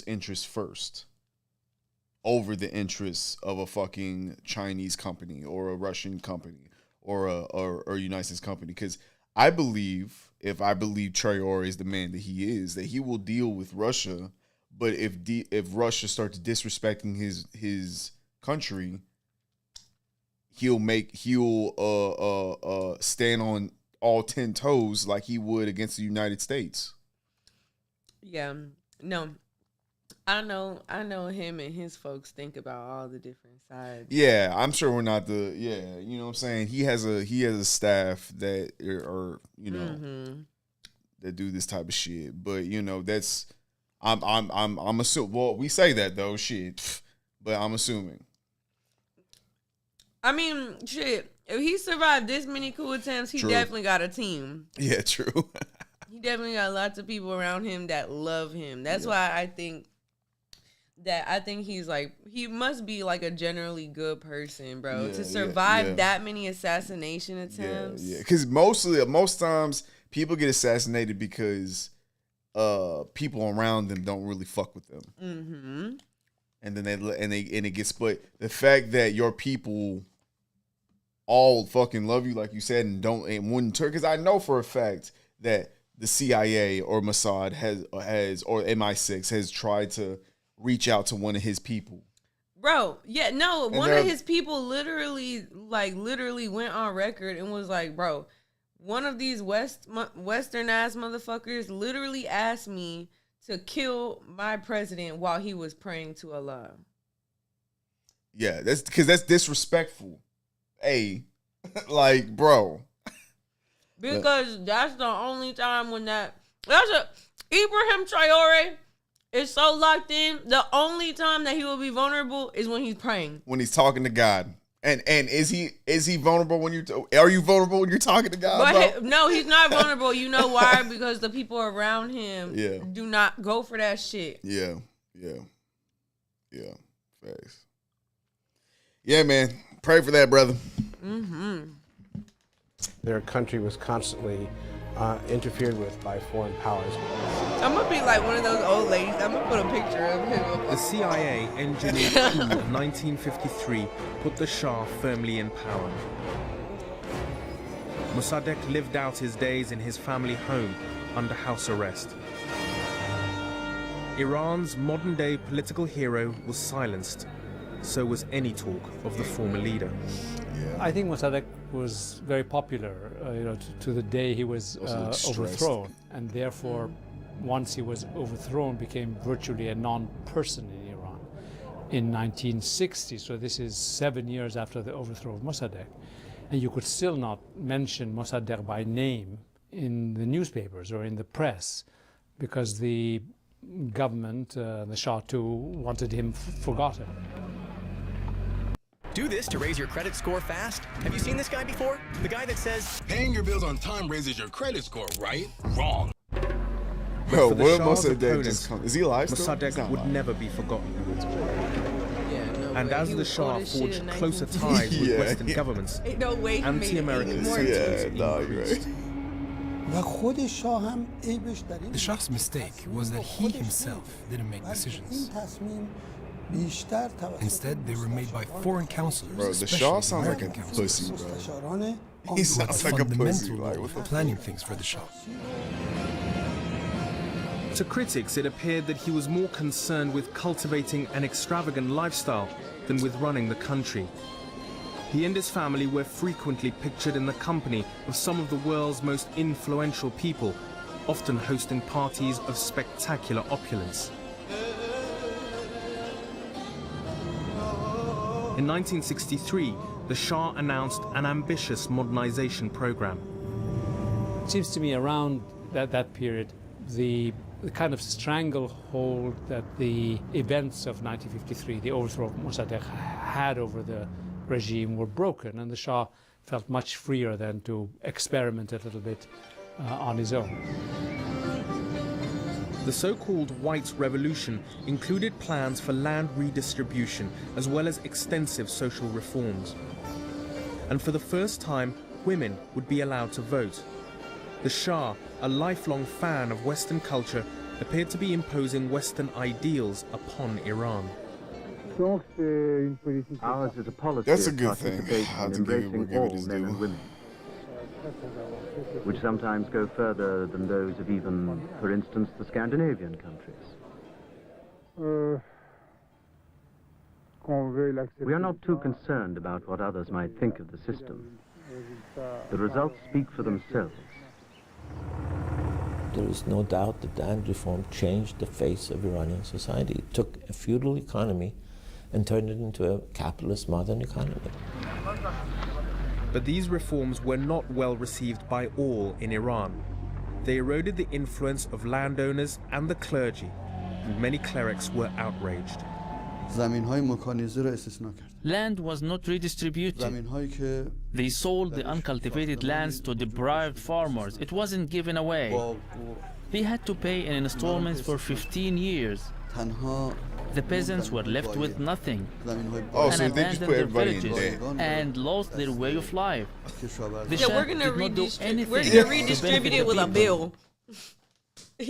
interests first, over the interests of a fucking Chinese company or a Russian company or a United States company. Because I believe Traore is the man that he will deal with Russia. But if Russia starts disrespecting his country, he'll stand on all 10 toes like he would against the United States. Yeah. No, I know him and his folks think about all the different sides. Yeah, I'm sure we're not you know what I'm saying? He has a staff that are that do this type of shit. But that's I'm assuming. Well, we say that though, shit, but I'm assuming. I mean, shit. If he survived this many coup attempts, he definitely got a team. Yeah, true. He definitely got lots of people around him that love him. That's why I think he's like, he must be like a generally good person, bro, to survive that many assassination attempts. Yeah, because most times people get assassinated because people around them don't really fuck with them. Mm-hmm. And then it gets split. The fact that your people all fucking love you, like you said, and wouldn't turn, because I know for a fact that the CIA or Mossad has or MI6 has tried to reach out to one of his people. Bro, one of his people literally went on record and was like, bro, one of these Western ass motherfuckers literally asked me to kill my president while he was praying to Allah. Yeah, that's because that's disrespectful. Like, bro. Because that's the only time when Ibrahim Traore is so locked in. The only time that he will be vulnerable is when he's praying. When he's talking to God. And is he vulnerable when are you vulnerable when you're talking to God? But no, he's not vulnerable. You know why? Because the people around him do not go for that shit. Yeah. Facts. Yeah, man. Pray for that, brother. Mm-hmm. Their country was constantly interfered with by foreign powers. I'm gonna be like one of those old ladies. I'm gonna put a picture of him up. The CIA engineered coup of 1953 put the Shah firmly in power. Mossadegh lived out his days in his family home under house arrest. Iran's modern-day political hero was silenced. So was any talk of the former leader. I think Mossadegh was very popular, to the day he was overthrown, and therefore, once he was overthrown, became virtually a non-person in Iran in 1960. So this is 7 years after the overthrow of Mossadegh, and you could still not mention Mossadegh by name in the newspapers or in the press, because the government, the Shah too, wanted him forgotten. Do this to raise your credit score fast? Have you seen this guy before? The guy that says, paying your bills on time raises your credit score, right? Wrong. Bro, what Mossadegh just come? Is he alive still? Mossadegh would never be forgotten. And as the Shah forged closer ties with Western governments, anti-American sentiments increased. The Shah's mistake was that he himself didn't make decisions. Instead, they were made by foreign counselors. Bro, the Shah sounds like a pussy, bro. He sounds like a pussy. Planning things for the Shah. To critics, it appeared that he was more concerned with cultivating an extravagant lifestyle than with running the country. He and his family were frequently pictured in the company of some of the world's most influential people, often hosting parties of spectacular opulence. In 1963, the Shah announced an ambitious modernization program. It seems to me around that period, the kind of stranglehold that the events of 1953, the overthrow of Mossadegh, had over the regime were broken, and the Shah felt much freer then to experiment a little bit on his own. The so-called White Revolution included plans for land redistribution as well as extensive social reforms. And for the first time, women would be allowed to vote. The Shah, a lifelong fan of Western culture, appeared to be imposing Western ideals upon Iran. Ours is a policy That's a of good thing. participation in embracing all men and women, which sometimes go further than those of even, for instance, the Scandinavian countries. We are not too concerned about what others might think of the system. The results speak for themselves. There is no doubt that land reform changed the face of Iranian society. It took a feudal economy and turned it into a capitalist modern economy. But these reforms were not well received by all in Iran. They eroded the influence of landowners and the clergy, and many clerics were outraged. Land was not redistributed. They sold the uncultivated lands to deprived farmers. It wasn't given away. They had to pay in installments for 15 years. The peasants were left with nothing and so they just abandoned put their everybody in villages debt. and lost their way of life. The Yeah, Shah we're gonna did not do anything to redistribute benefit it with the a people. bill.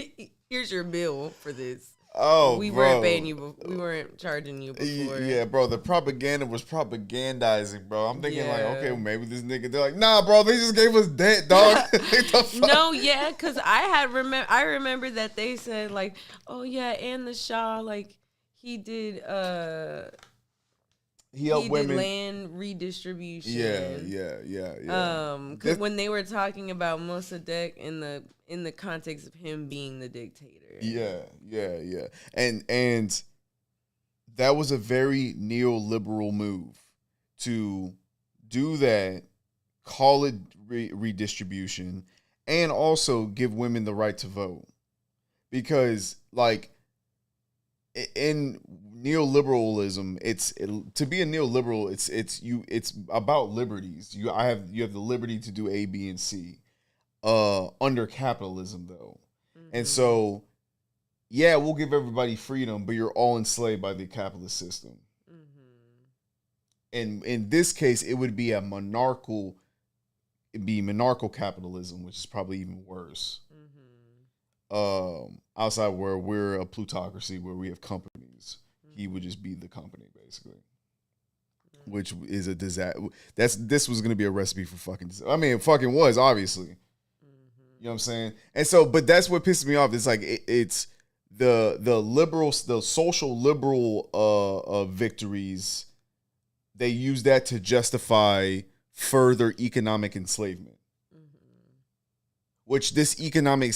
Here's your bill for this. Oh, we bro. weren't paying you. We weren't charging you before. Yeah, bro, the propaganda was propagandizing, bro. I'm thinking like, Yeah. okay, well, maybe this nigga. They're like, nah, bro, they just gave us debt, dog. No, yeah, because I remember that they said like, oh yeah, and the Shah like he did He helped women. did land redistribution. Yeah. 'Cause when they were talking about Mossadegh in the context of him being the dictator. Yeah. And that was a very neoliberal move to do that call it redistribution, and also give women the right to vote. Because like in neoliberalism, to be a neoliberal, it's about liberties. You have the liberty to do A, B, and C. Under capitalism though. And so yeah, we'll give everybody freedom, but you're all enslaved by the capitalist system. And in this case, it would be monarchical capitalism, which is probably even worse. Outside where we're a plutocracy, where we have companies, he would just be the company basically, which is a disaster. This was going to be a recipe for fucking. I mean, it fucking was, obviously. You know what I'm saying? And so, but that's what pisses me off. It's like it's the liberals, the social liberal victories. They use that to justify further economic enslavement, which this economic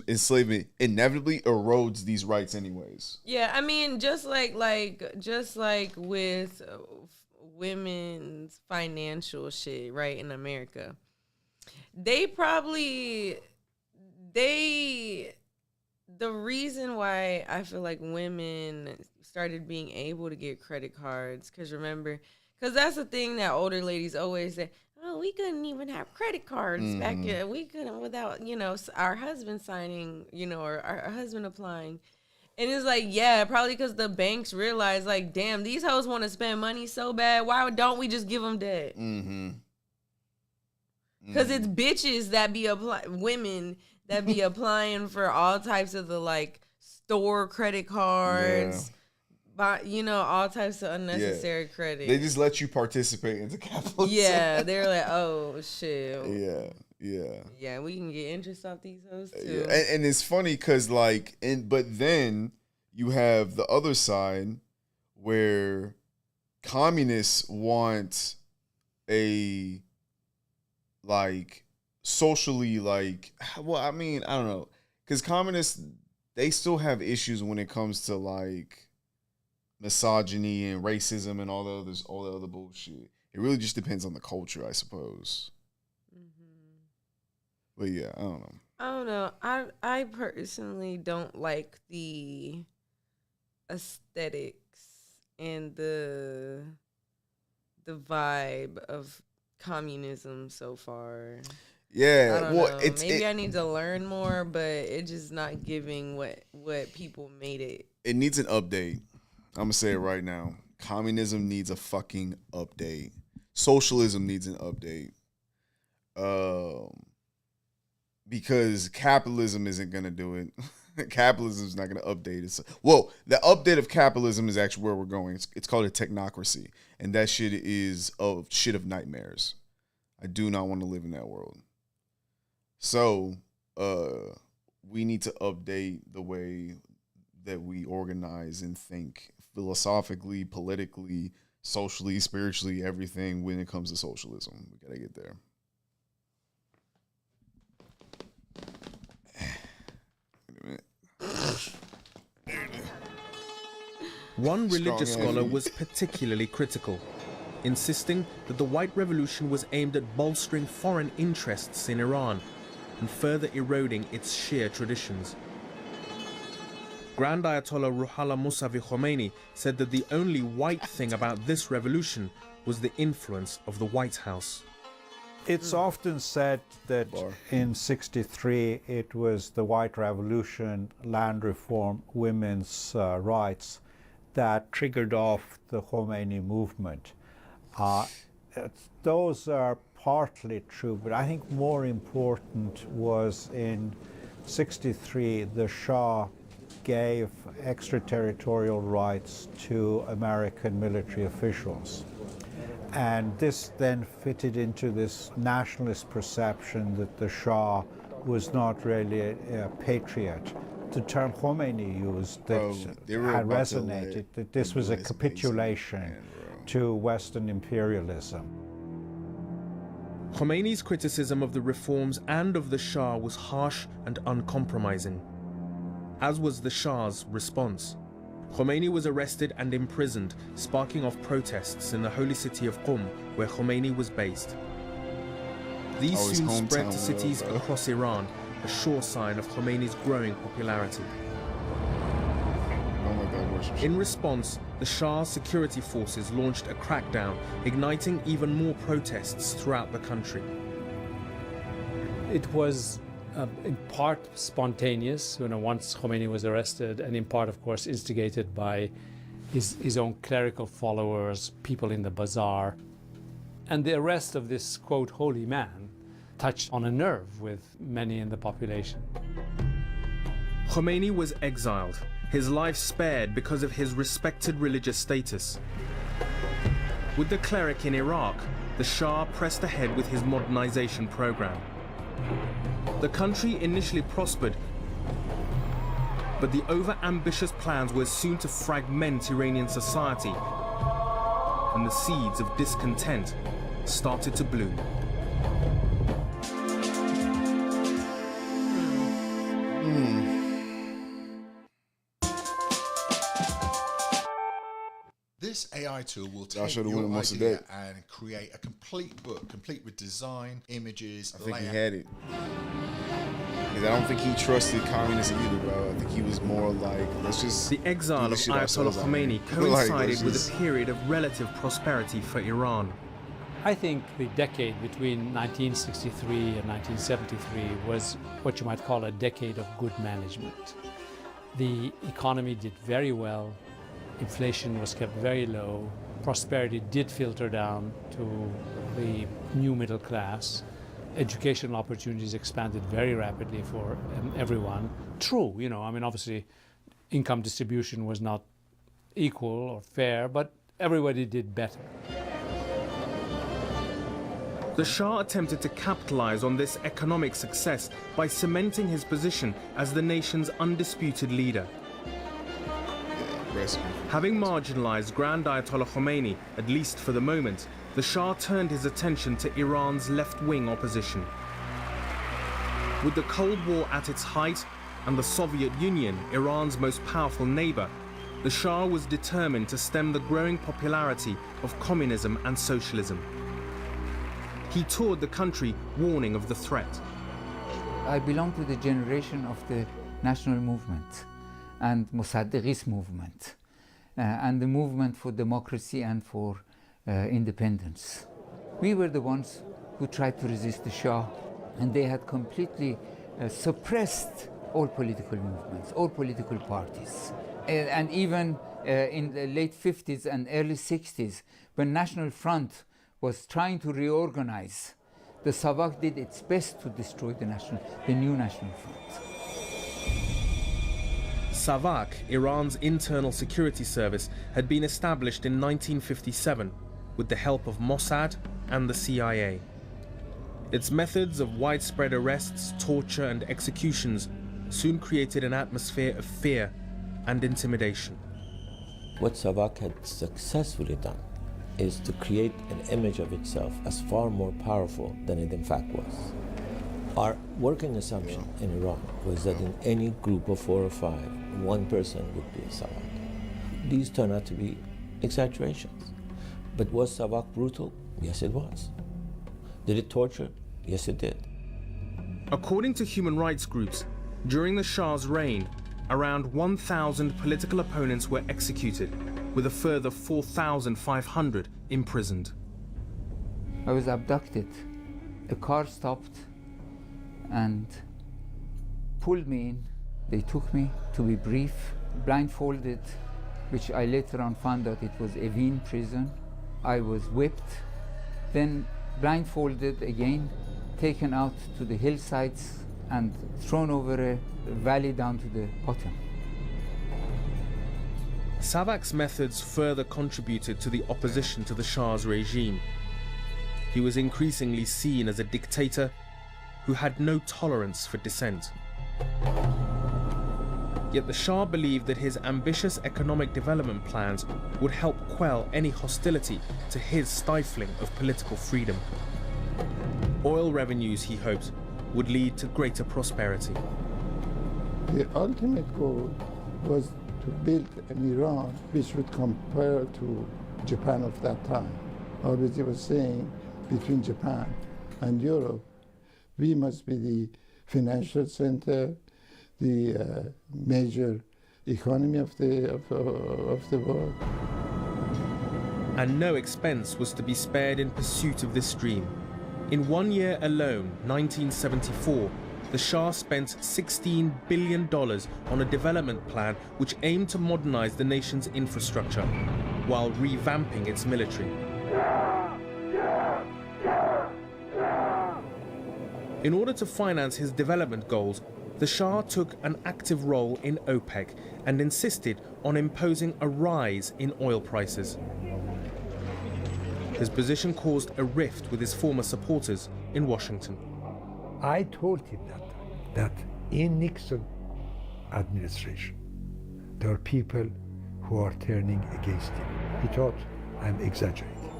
enslavement inevitably erodes these rights anyways. Yeah, I mean, just like with women's financial shit, right, in America, the reason why I feel like women started being able to get credit cards, because that's the thing that older ladies always say, oh, we couldn't even have credit cards back then. We couldn't without, our husband signing, or our husband applying. And it's like, yeah, probably because the banks realize, like, damn, these hoes want to spend money so bad. Why don't we just give them debt? Because it's bitches that be women that be applying for all types of the, like, store credit cards. Yeah. But, all types of unnecessary credit. They just let you participate into capitalism. Yeah, they're like, oh, shit. Yeah. Yeah, we can get interest off these hoes, too. Yeah. And it's funny because, like, but then you have the other side where communists want a, like, socially, like, well, I mean, I don't know. Because communists, they still have issues when it comes to, like, misogyny and racism and all the other bullshit. It really just depends on the culture, I suppose. But yeah, I don't know. I personally don't like the aesthetics and the vibe of communism so far. Yeah, I don't know. Maybe I need to learn more, but it's just not giving what people made it. It needs an update. I'm going to say it right now. Communism needs a fucking update. Socialism needs an update. Because capitalism isn't going to do it. Capitalism is not going to update it. Well, the update of capitalism is actually where we're going. It's called a technocracy. And that shit is shit of nightmares. I do not want to live in that world. So, we need to update the way that we organize and think philosophically, politically, socially, spiritually, everything when it comes to socialism. We gotta get there. Wait a minute. One religious scholar was particularly critical, insisting that the White Revolution was aimed at bolstering foreign interests in Iran and further eroding its Shia traditions. Grand Ayatollah Ruhollah Mossavi Khomeini said that the only white thing about this revolution was the influence of the White House. It's often said that in '63 it was the White Revolution, land reform, women's rights that triggered off the Khomeini movement. Those are partly true, but I think more important was in '63 the Shah gave extraterritorial rights to American military officials. And this then fitted into this nationalist perception that the Shah was not really a patriot. The term Khomeini used that had resonated, that this was a capitulation to Western imperialism. Khomeini's criticism of the reforms and of the Shah was harsh and uncompromising, as was the Shah's response. Khomeini was arrested and imprisoned, sparking off protests in the holy city of Qom, where Khomeini was based. These Oh, his soon spread hometown to cities war, bro. across Iran, a sure sign of Khomeini's growing popularity. Oh my God, worship. In response, the Shah's security forces launched a crackdown, igniting even more protests throughout the country. It was in part spontaneous, once Khomeini was arrested, and in part, of course, instigated by his own clerical followers, people in the bazaar. And the arrest of this, quote, holy man touched on a nerve with many in the population. Khomeini was exiled, his life spared because of his respected religious status. With the cleric in Iraq, the Shah pressed ahead with his modernization program. The country initially prospered, but the over-ambitious plans were soon to fragment Iranian society, and the seeds of discontent started to bloom. This AI tool will Y'all take should've your went with most of idea that. and create a complete book, complete with design, images, I think he layout. had it. 'Cause I don't think he trusted communism either, bro. I think he was more like, let's just. The exile do of this shit Ayatollah ourselves out Khomeini here. coincided let's with just- a period of relative prosperity for Iran. I think the decade between 1963 and 1973 was what you might call a decade of good management. The economy did very well, inflation was kept very low, prosperity did filter down to the new middle class, educational opportunities expanded very rapidly for everyone. True, obviously income distribution was not equal or fair, but everybody did better. The Shah attempted to capitalize on this economic success by cementing his position as the nation's undisputed leader. Having marginalized Grand Ayatollah Khomeini, at least for the moment, the Shah turned his attention to Iran's left-wing opposition. With the Cold War at its height and the Soviet Union, Iran's most powerful neighbor, the Shah was determined to stem the growing popularity of communism and socialism. He toured the country, warning of the threat. I belong to the generation of the national movement and Mossadeghi's movement and the movement for democracy and for independence. We were the ones who tried to resist the Shah, and they had completely suppressed all political movements, all political parties. And even in the late 50s and early 60s, when National Front was trying to reorganize, the Savak did its best to destroy the new National Front. Savak, Iran's internal security service, had been established in 1957 with the help of Mossad and the CIA. Its methods of widespread arrests, torture, and executions soon created an atmosphere of fear and intimidation. What Savak had successfully done is to create an image of itself as far more powerful than it in fact was. Our working assumption in Iran was that in any group of 4 or 5, one person would be a Savak. These turn out to be exaggerations. But was Savak brutal? Yes, it was. Did it torture? Yes, it did. According to human rights groups, during the Shah's reign, around 1,000 political opponents were executed, with a further 4,500 imprisoned. I was abducted. A car stopped and pulled me in. They took me, to be brief, blindfolded, which I later on found out it was Evin prison. I was whipped, then blindfolded again, taken out to the hillsides and thrown over a valley down to the bottom. Savak's methods further contributed to the opposition to the Shah's regime. He was increasingly seen as a dictator who had no tolerance for dissent. Yet the Shah believed that his ambitious economic development plans would help quell any hostility to his stifling of political freedom. Oil revenues, he hoped, would lead to greater prosperity. The ultimate goal was to build an Iran which would compare to Japan of that time. Always he was saying between Japan and Europe. We must be the financial center, the major economy of the world. And no expense was to be spared in pursuit of this dream. In 1 year alone, 1974, the Shah spent $16 billion on a development plan which aimed to modernize the nation's infrastructure while revamping its military. In order to finance his development goals, the Shah took an active role in OPEC and insisted on imposing a rise in oil prices. His position caused a rift with his former supporters in Washington. I told him that in Nixon administration, there are people who are turning against him. He thought I'm exaggerating.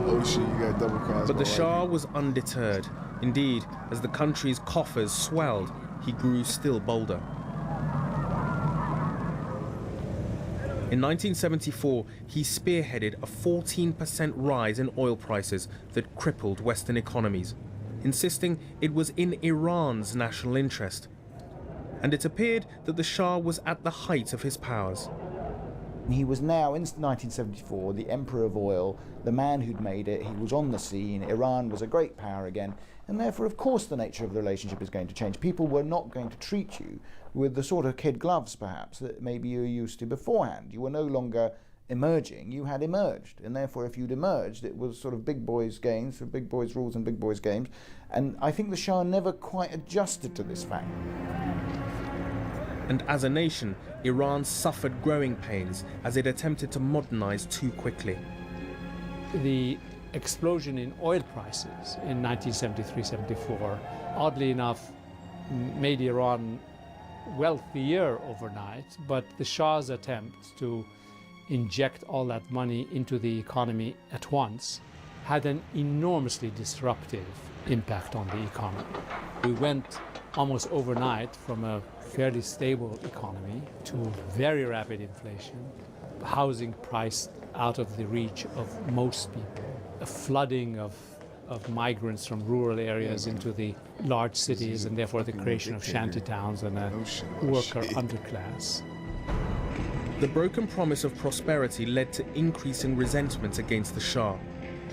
Oh shit, you got double crossed. But the Shah was undeterred. Indeed, as the country's coffers swelled, he grew still bolder. In 1974, he spearheaded a 14% rise in oil prices that crippled Western economies, insisting it was in Iran's national interest. And it appeared that the Shah was at the height of his powers. He was now, in 1974, the emperor of oil, the man who'd made it. He was on the scene. Iran was a great power again. And therefore, of course, the nature of the relationship is going to change. People were not going to treat you with the sort of kid gloves, perhaps, that maybe you were used to beforehand. You were no longer emerging, you had emerged. And therefore, if you'd emerged, it was sort of big boys' games, for big boys' rules and big boys' games. And I think the Shah never quite adjusted to this fact. And as a nation, Iran suffered growing pains as it attempted to modernize too quickly. The explosion in oil prices in 1973-74, oddly enough, made Iran wealthier overnight, but the Shah's attempt to inject all that money into the economy at once had an enormously disruptive impact on the economy. We went almost overnight from a fairly stable economy to very rapid inflation, housing priced out of the reach of most people, a flooding of migrants from rural areas into the large cities, and therefore the creation of shanty towns and a worker underclass. The broken promise of prosperity led to increasing resentment against the Shah.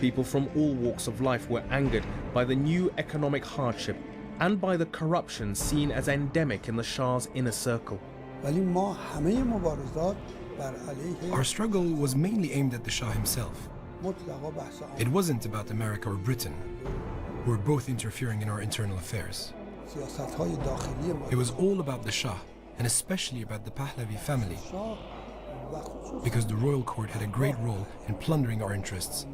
People from all walks of life were angered by the new economic hardship and by the corruption seen as endemic in the Shah's inner circle. Our struggle was mainly aimed at the Shah himself. It wasn't about America or Britain, who were both interfering in our internal affairs. It was all about the Shah, and especially about the Pahlavi family, because the royal court had a great role in plundering our interests,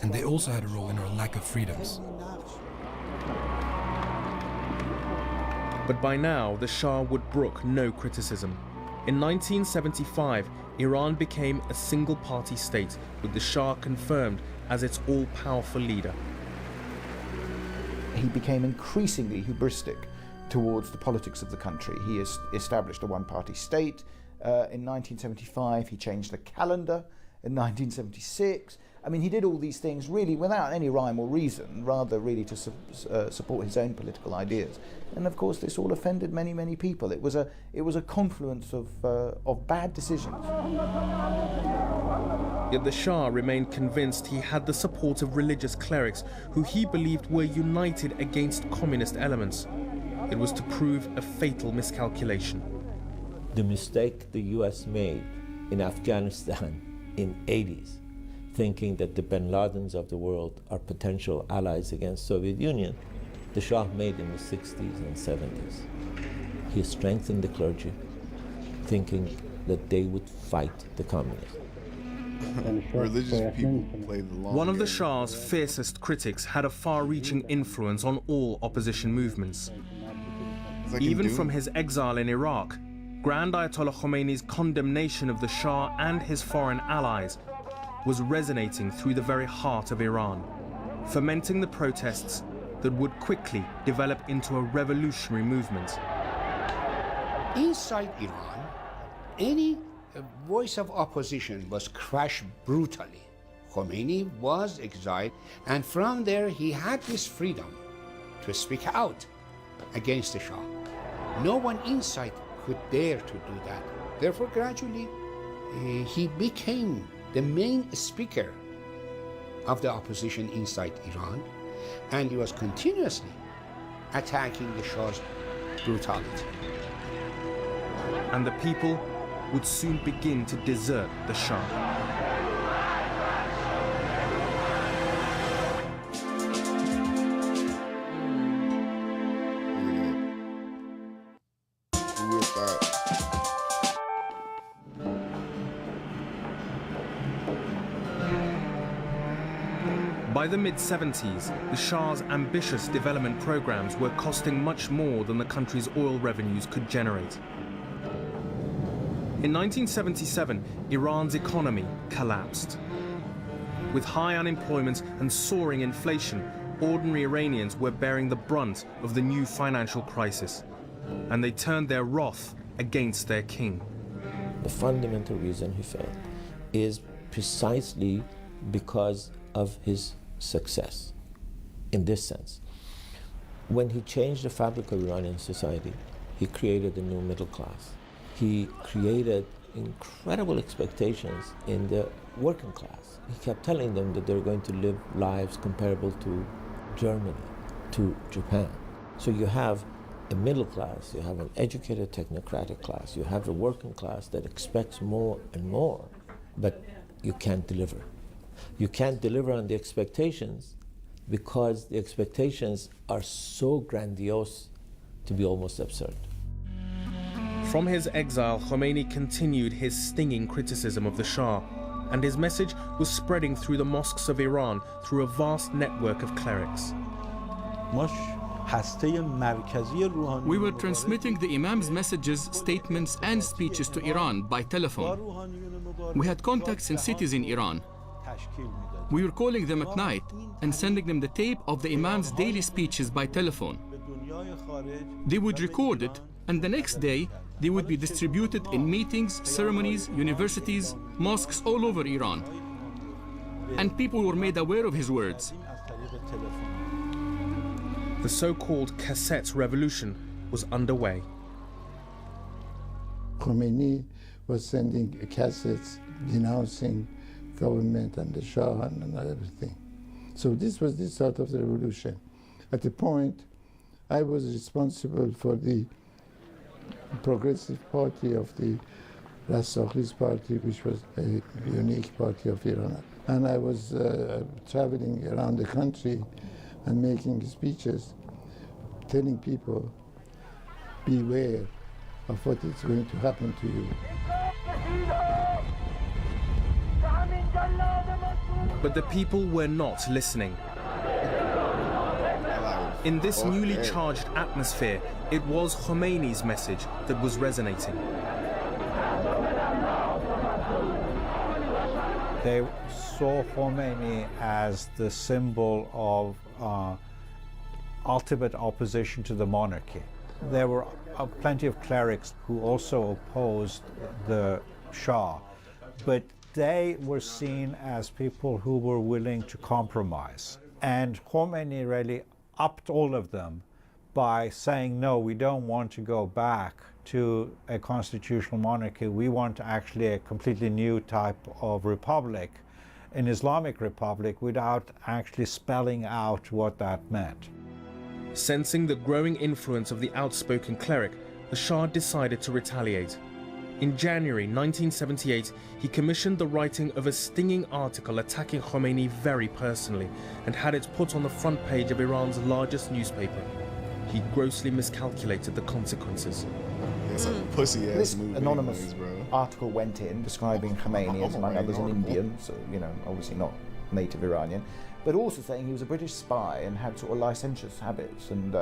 and they also had a role in our lack of freedoms. But by now, the Shah would brook no criticism. In 1975, Iran became a single-party state, with the Shah confirmed as its all-powerful leader. He became increasingly hubristic towards the politics of the country. He established a one-party state. In 1975, he changed the calendar. In 1976, I mean, he did all these things really without any rhyme or reason, rather really to support his own political ideas. And of course, this all offended many, many people. It was a confluence of bad decisions. Yet the Shah remained convinced he had the support of religious clerics who he believed were united against communist elements. It was to prove a fatal miscalculation. The mistake the US made in Afghanistan in the 80s, thinking that the bin Ladens of the world are potential allies against Soviet Union, the Shah made in the 60s and 70s. He strengthened the clergy, thinking that they would fight the communists. Religious people played the long One of the game. Shah's fiercest critics had a far-reaching influence on all opposition movements. Even from his exile in Iraq, Grand Ayatollah Khomeini's condemnation of the Shah and his foreign allies was resonating through the very heart of Iran, fomenting the protests that would quickly develop into a revolutionary movement. Inside Iran, any voice of opposition was crushed brutally. Khomeini was exiled, and from there he had this freedom to speak out against the Shah. No one inside could dare to do that. Therefore, gradually, he became the main speaker of the opposition inside Iran, and he was continuously attacking the Shah's brutality. And the people would soon begin to desert the Shah. By the mid-70s, the Shah's ambitious development programs were costing much more than the country's oil revenues could generate. In 1977, Iran's economy collapsed. With high unemployment and soaring inflation, ordinary Iranians were bearing the brunt of the new financial crisis, and they turned their wrath against their king. The fundamental reason he failed is precisely because of his success, in this sense. When he changed the fabric of Iranian society, he created a new middle class. He created incredible expectations in the working class. He kept telling them that they're going to live lives comparable to Germany, to Japan. So you have a middle class, you have an educated technocratic class, you have a working class that expects more and more, but you can't deliver. You can't deliver on the expectations because the expectations are so grandiose to be almost absurd. From his exile, Khomeini continued his stinging criticism of the Shah, and his message was spreading through the mosques of Iran through a vast network of clerics. We were transmitting the Imam's messages, statements, and speeches to Iran by telephone. We had contacts in cities in Iran. We were calling them at night and sending them the tape of the Imam's daily speeches by telephone. They would record it, and the next day they would be distributed in meetings, ceremonies, universities, mosques all over Iran. And people were made aware of his words. The so-called cassette revolution was underway. Khomeini was sending cassettes denouncing government and the Shah and everything. So this was the start of the revolution. At the point, I was responsible for the Progressive Party of the Rastakhis Party, which was a unique party of Iran. And I was traveling around the country and making speeches, telling people, beware of what is going to happen to you. But the people were not listening. In this newly charged atmosphere, it was Khomeini's message that was resonating. They saw Khomeini as the symbol of ultimate opposition to the monarchy. There were plenty of clerics who also opposed the Shah, but they were seen as people who were willing to compromise. And Khomeini really upped all of them by saying, no, we don't want to go back to a constitutional monarchy. We want actually a completely new type of republic, an Islamic republic, without actually spelling out what that meant. Sensing the growing influence of the outspoken cleric, the Shah decided to retaliate. In January 1978, he commissioned the writing of a stinging article attacking Khomeini very personally and had it put on the front page of Iran's largest newspaper. He grossly miscalculated the consequences. It's like a pussy-ass This movie anonymous anyways, bro. article went in describing Khomeini as, among others, an Indian, so, you know, obviously not native Iranian, but also saying he was a British spy and had sort of licentious habits, and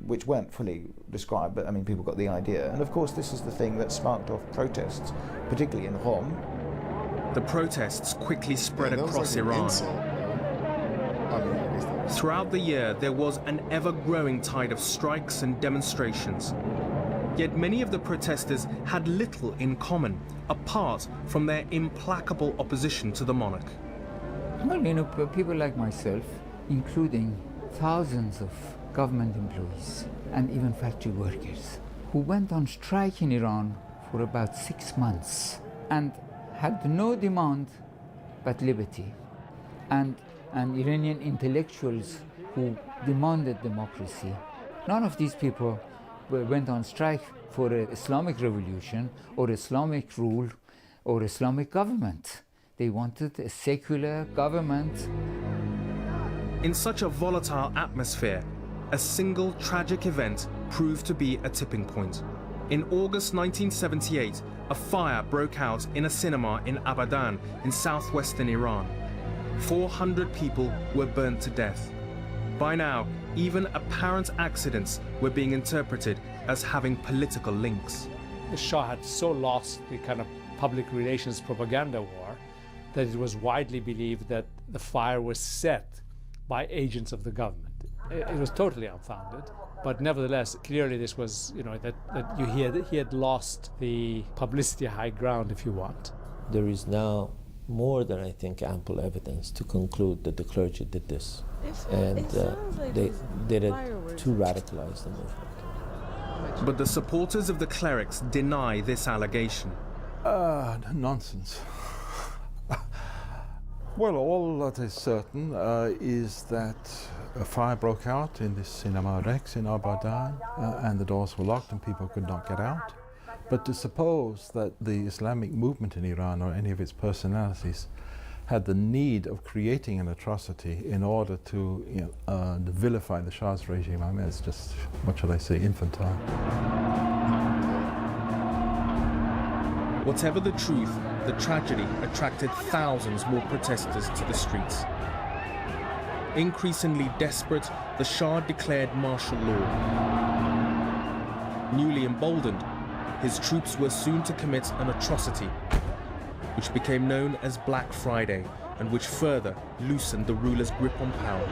which weren't fully described, but I mean, people got the idea. And of course, this is the thing that sparked off protests, particularly in Qom. The protests quickly spread across Iran. Throughout the year, there was an ever-growing tide of strikes and demonstrations. Yet many of the protesters had little in common, apart from their implacable opposition to the monarch. Well, you know, people like myself, including thousands of government employees and even factory workers, who went on strike in Iran for about 6 months and had no demand but liberty, and Iranian intellectuals who demanded democracy. None of these people went on strike for an Islamic revolution or Islamic rule or Islamic government. They wanted a secular government. In such a volatile atmosphere, a single tragic event proved to be a tipping point. In August 1978, a fire broke out in a cinema in Abadan in southwestern Iran. 400 people were burned to death. By now, even apparent accidents were being interpreted as having political links. The Shah had so lost the kind of public relations propaganda war that it was widely believed that the fire was set by agents of the government. It was totally unfounded, but nevertheless, clearly this was, you know, that he had lost the publicity high ground, if you want. There is now more than, I think, ample evidence to conclude that the clergy did this. And they did it to radicalize the movement. But the supporters of the clerics deny this allegation. Nonsense. Well, all that is certain is that a fire broke out in this Cinema Rex in Abadan, and the doors were locked and people could not get out. But to suppose that the Islamic movement in Iran or any of its personalities had the need of creating an atrocity in order to vilify the Shah's regime, I mean, it's just, what shall I say, infantile. Whatever the truth, the tragedy attracted thousands more protesters to the streets. Increasingly desperate, the Shah declared martial law. Newly emboldened, his troops were soon to commit an atrocity, which became known as Black Friday, and which further loosened the ruler's grip on power.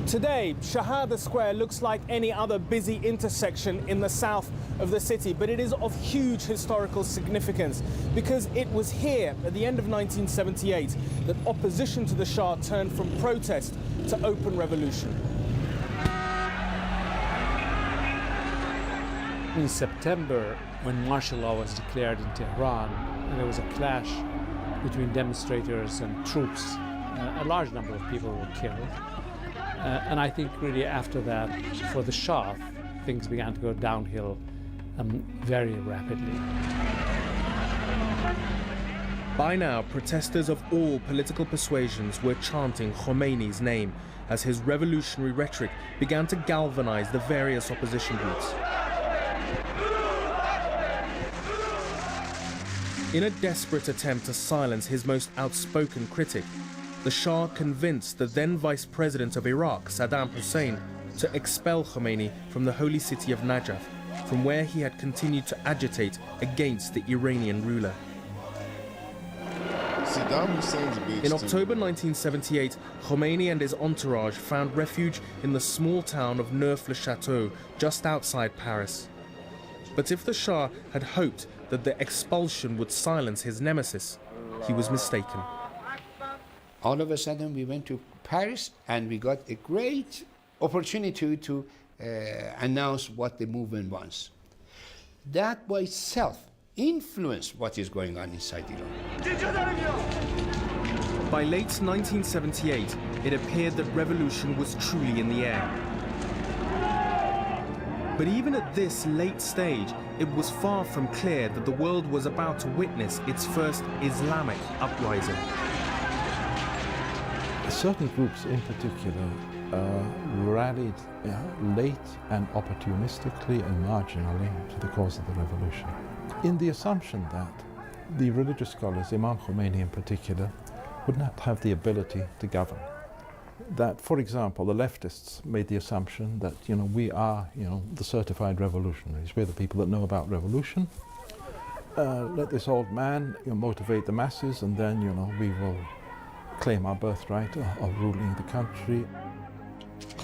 Today, Shahada Square looks like any other busy intersection in the south of the city, but it is of huge historical significance because it was here at the end of 1978 that opposition to the Shah turned from protest to open revolution. In September, when martial law was declared in Tehran, and there was a clash between demonstrators and troops, a large number of people were killed. And I think really after that, for the Shah, things began to go downhill very rapidly. By now, protesters of all political persuasions were chanting Khomeini's name as his revolutionary rhetoric began to galvanize the various opposition groups. In a desperate attempt to silence his most outspoken critic, the Shah convinced the then Vice President of Iraq, Saddam Hussein, to expel Khomeini from the holy city of Najaf, from where he had continued to agitate against the Iranian ruler. Saddam Hussein's a bitch. In October 1978, Khomeini and his entourage found refuge in the small town of Neuf-le-Château, just outside Paris. But if the Shah had hoped that the expulsion would silence his nemesis, he was mistaken. All of a sudden we went to Paris and we got a great opportunity to announce what the movement wants. That by itself influenced what is going on inside Iran. By late 1978, it appeared that revolution was truly in the air. But even at this late stage, it was far from clear that the world was about to witness its first Islamic uprising. Certain groups in particular rallied late and opportunistically and marginally to the cause of the revolution, in the assumption that the religious scholars, Imam Khomeini in particular, would not have the ability to govern. That, for example, the leftists made the assumption that, we are, the certified revolutionaries. We're the people that know about revolution. Let this old man motivate the masses, and then, we will claim our birthright of ruling the country.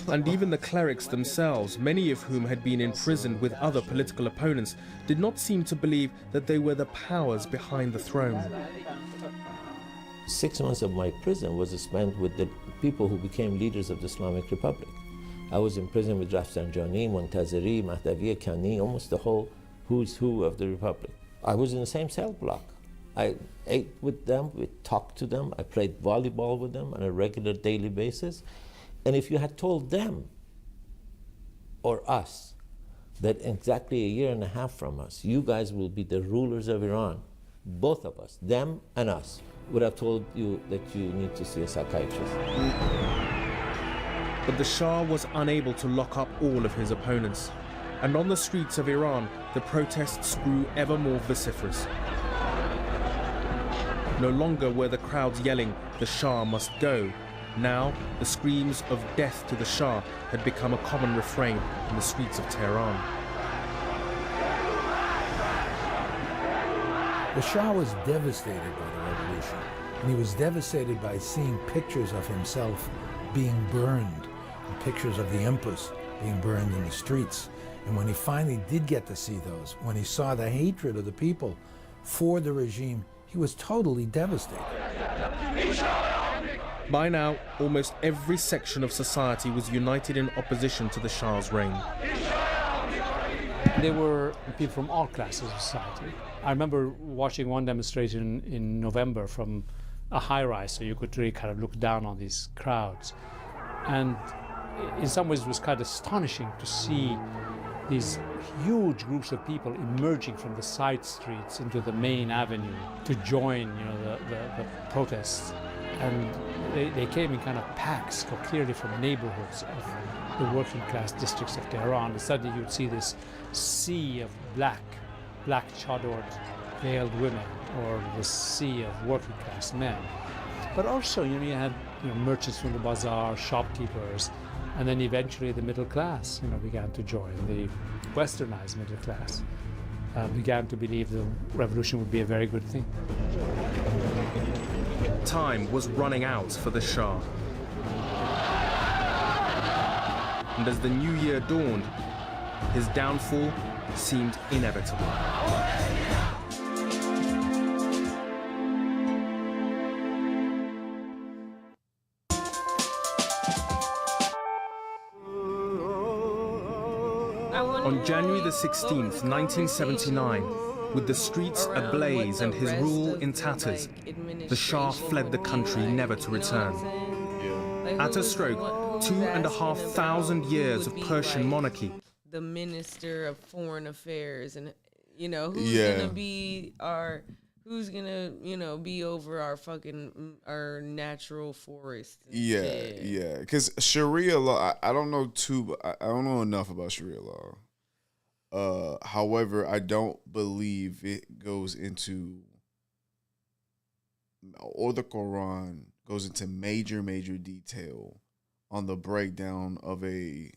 And even the clerics themselves, many of whom had been imprisoned with other political opponents, did not seem to believe that they were the powers behind the throne. 6 months of my prison was spent with the people who became leaders of the Islamic Republic. I was in prison with Rafsanjani, Montazeri, Mahdavi Kani, almost the whole who's who of the Republic. I was in the same cell block. I ate with them, we talked to them, I played volleyball with them on a regular daily basis. And if you had told them or us that exactly a year and a half from us, you guys will be the rulers of Iran, both of us, them and us, would have told you that you need to see a psychiatrist. But the Shah was unable to lock up all of his opponents. And on the streets of Iran, the protests grew ever more vociferous. No longer were the crowds yelling, "The Shah must go." Now, the screams of death to the Shah had become a common refrain in the streets of Tehran. The Shah was devastated by the revolution, and he was devastated by seeing pictures of himself being burned, and pictures of the Empress being burned in the streets. And when he finally did get to see those, when he saw the hatred of the people for the regime, he was totally devastated. By now, almost every section of society was united in opposition to the Shah's reign. There were people from all classes of society. I remember watching one demonstration in November from a high-rise, so you could really kind of look down on these crowds. And in some ways it was kind of astonishing to see these huge groups of people emerging from the side streets into the main avenue to join, the protests. And they came in kind of packs, clearly from neighborhoods of the working class districts of Tehran. And suddenly you'd see this sea of black chaddored veiled women, or the sea of working class men. But also, you had merchants from the bazaar, shopkeepers, and then eventually the middle class, began to join. The westernized middle class began to believe the revolution would be a very good thing. Time was running out for the Shah. And as the new year dawned, his downfall seemed inevitable. On January the 16th, 1979, with the streets ablaze and his rule in tatters, the Shah fled the country never to return. At a stroke, 2,500 years of Persian monarchy. The Minister of Foreign Affairs, and who's gonna be over our natural forests. Yeah. Because Sharia law, I don't know I don't know enough about Sharia law. However, I don't believe it goes into, or the Quran goes into major detail on the breakdown of a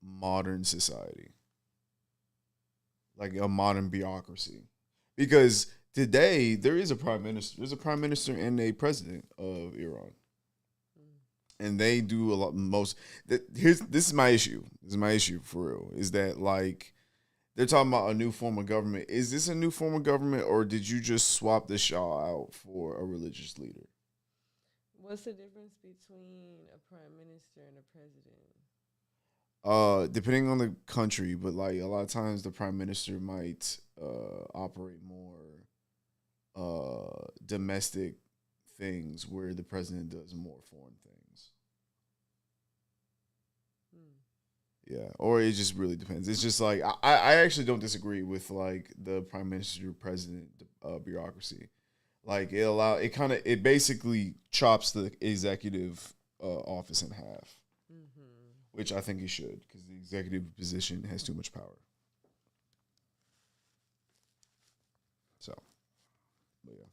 modern society, like a modern bureaucracy. Because today there is a prime minister. There's a prime minister and a president of Iran. And they do a lot this is my issue. This is my issue for real. Is that they're talking about a new form of government. Is this a new form of government, or did you just swap the Shah out for a religious leader? What's the difference between a prime minister and a president? Depending on the country, but a lot of times the prime minister might operate more domestic things, where the president does more foreign things. Yeah, or it just really depends. It's just I actually don't disagree with the prime minister president bureaucracy. It basically chops the executive office in half, which I think he should, because the executive position has too much power. So, but yeah.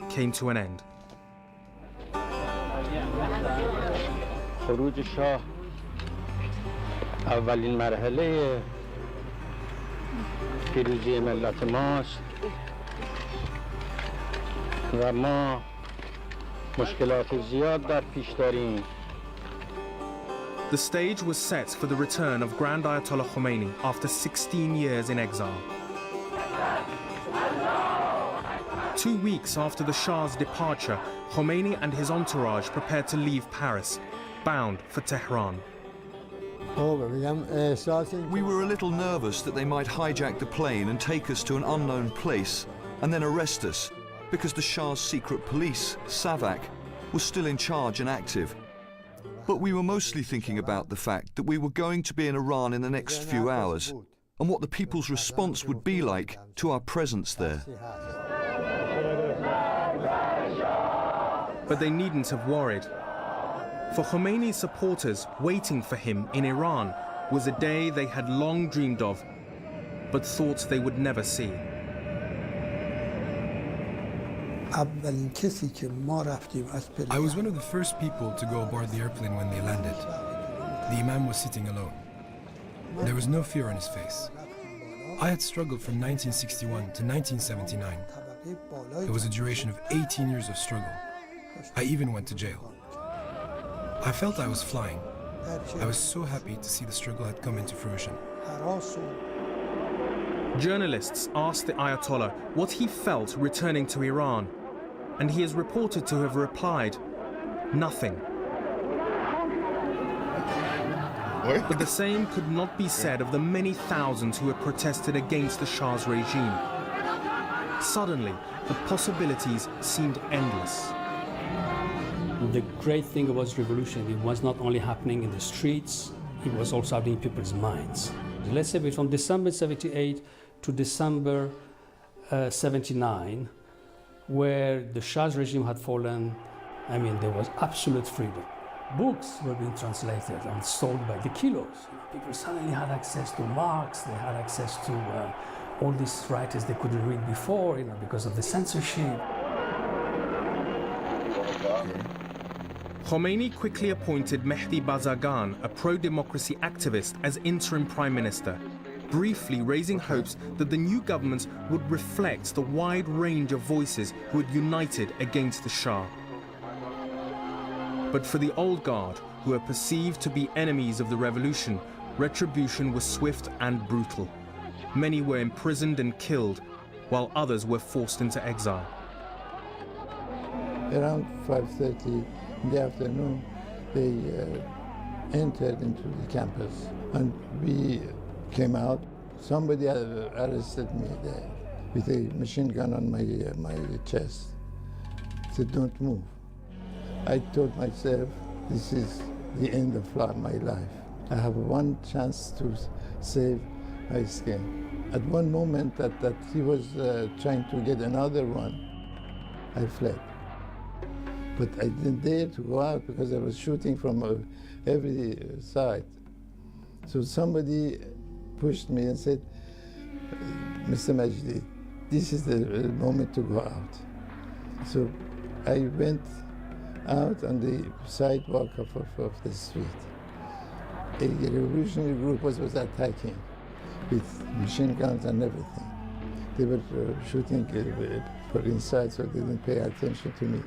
Came to an end. خروج شاه اولین مرحله پیروزی ملت ماست و ما The stage was set for the return of Grand Ayatollah Khomeini after 16 years in exile. 2 weeks after the Shah's departure, Khomeini and his entourage prepared to leave Paris, bound for Tehran. We were a little nervous that they might hijack the plane and take us to an unknown place and then arrest us, because the Shah's secret police, SAVAK, was still in charge and active. But we were mostly thinking about the fact that we were going to be in Iran in the next few hours and what the people's response would be like to our presence there. But they needn't have worried. For Khomeini's supporters, waiting for him in Iran was a day they had long dreamed of, but thought they would never see. I was one of the first people to go aboard the airplane when they landed. The Imam was sitting alone. There was no fear on his face. I had struggled from 1961 to 1979. It was a duration of 18 years of struggle. I even went to jail. I felt I was flying. I was so happy to see the struggle had come into fruition. Journalists asked the Ayatollah what he felt returning to Iran, and he is reported to have replied, nothing. But the same could not be said of the many thousands who had protested against the Shah's regime. Suddenly, the possibilities seemed endless. The great thing about revolution, it was not only happening in the streets, it was also happening in people's minds. Let's say from December 78 to December 79, where the Shah's regime had fallen, there was absolute freedom. Books were being translated and sold by the kilos. People suddenly had access to Marx, they had access to all these writers they couldn't read before, because of the censorship. Khomeini quickly appointed Mehdi Bazargan, a pro-democracy activist, as interim prime minister, briefly raising hopes that the new government would reflect the wide range of voices who had united against the Shah. But for the old guard, who were perceived to be enemies of the revolution, retribution was swift and brutal. Many were imprisoned and killed, while others were forced into exile. Around 5:30 in the afternoon, they entered into the campus, and we came out. Somebody arrested me there with a machine gun on my chest. Said, "Don't move." I told myself, this is the end of my life. I have one chance to save my skin. At one moment that he was trying to get another one, I fled. But I didn't dare to go out because I was shooting from every side. So somebody pushed me and said, "Mr. Majdi, this is the moment to go out." So I went out on the sidewalk of the street. A revolutionary group was attacking with machine guns and everything. They were shooting from inside, so they didn't pay attention to me.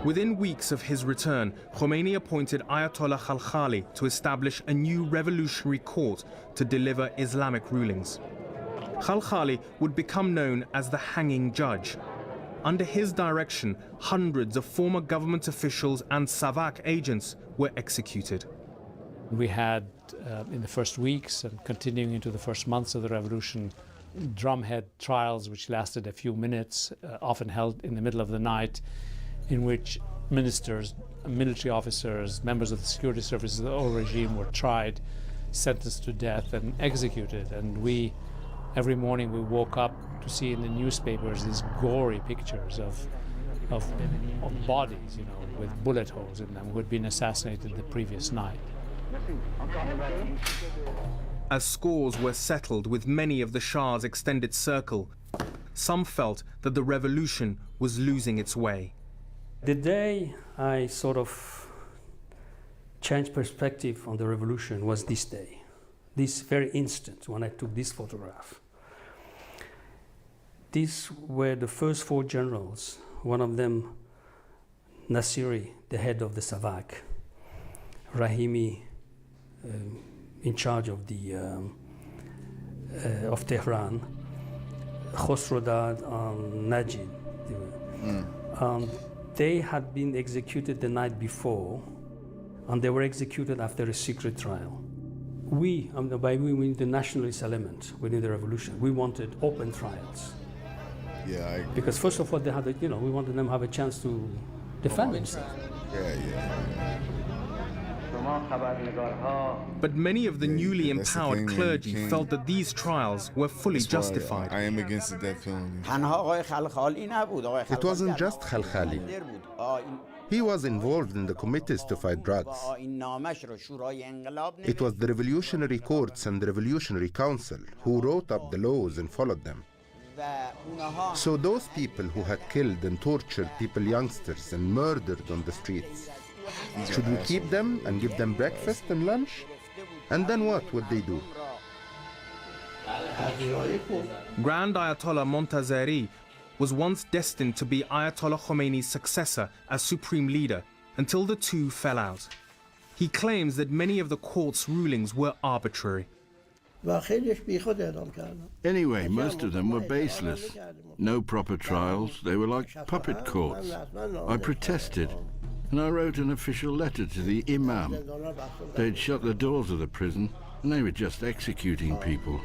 Within weeks of his return, Khomeini appointed Ayatollah Khalkhali to establish a new revolutionary court to deliver Islamic rulings. Khalkhali would become known as the hanging judge. Under his direction, hundreds of former government officials and SAVAK agents were executed. We had, in the first weeks and continuing into the first months of the revolution, drumhead trials which lasted a few minutes, often held in the middle of the night, in which ministers, military officers, members of the security services of the old regime were tried, sentenced to death and executed. And every morning we woke up to see in the newspapers these gory pictures of bodies, with bullet holes in them, who had been assassinated the previous night. As scores were settled with many of the Shah's extended circle, some felt that the revolution was losing its way. The day I sort of changed perspective on the revolution was this day, this very instant when I took this photograph. These were the first 4 generals, one of them Nasiri, the head of the Savak, Rahimi, in charge of the of Tehran, Khosrodad, Najid. They had been executed the night before, and they were executed after a secret trial. We, by we mean the nationalist element within the revolution, we wanted open trials. Yeah, because first of all, they had, we wanted them to have a chance to defend themselves. But many of the newly empowered clergy felt that these trials were fully justified. I am against the death penalty. It wasn't just Khalkhali. He was involved in the committees to fight drugs. It was the revolutionary courts and the revolutionary council who wrote up the laws and followed them. So those people who had killed and tortured people, youngsters, and murdered on the streets, should we keep them and give them breakfast and lunch? And then what would they do? Grand Ayatollah Montazeri was once destined to be Ayatollah Khomeini's successor as supreme leader until the two fell out. He claims that many of the court's rulings were arbitrary. Anyway, most of them were baseless. No proper trials. They were like puppet courts. I protested, and I wrote an official letter to the imam. They'd shut the doors of the prison, and they were just executing people.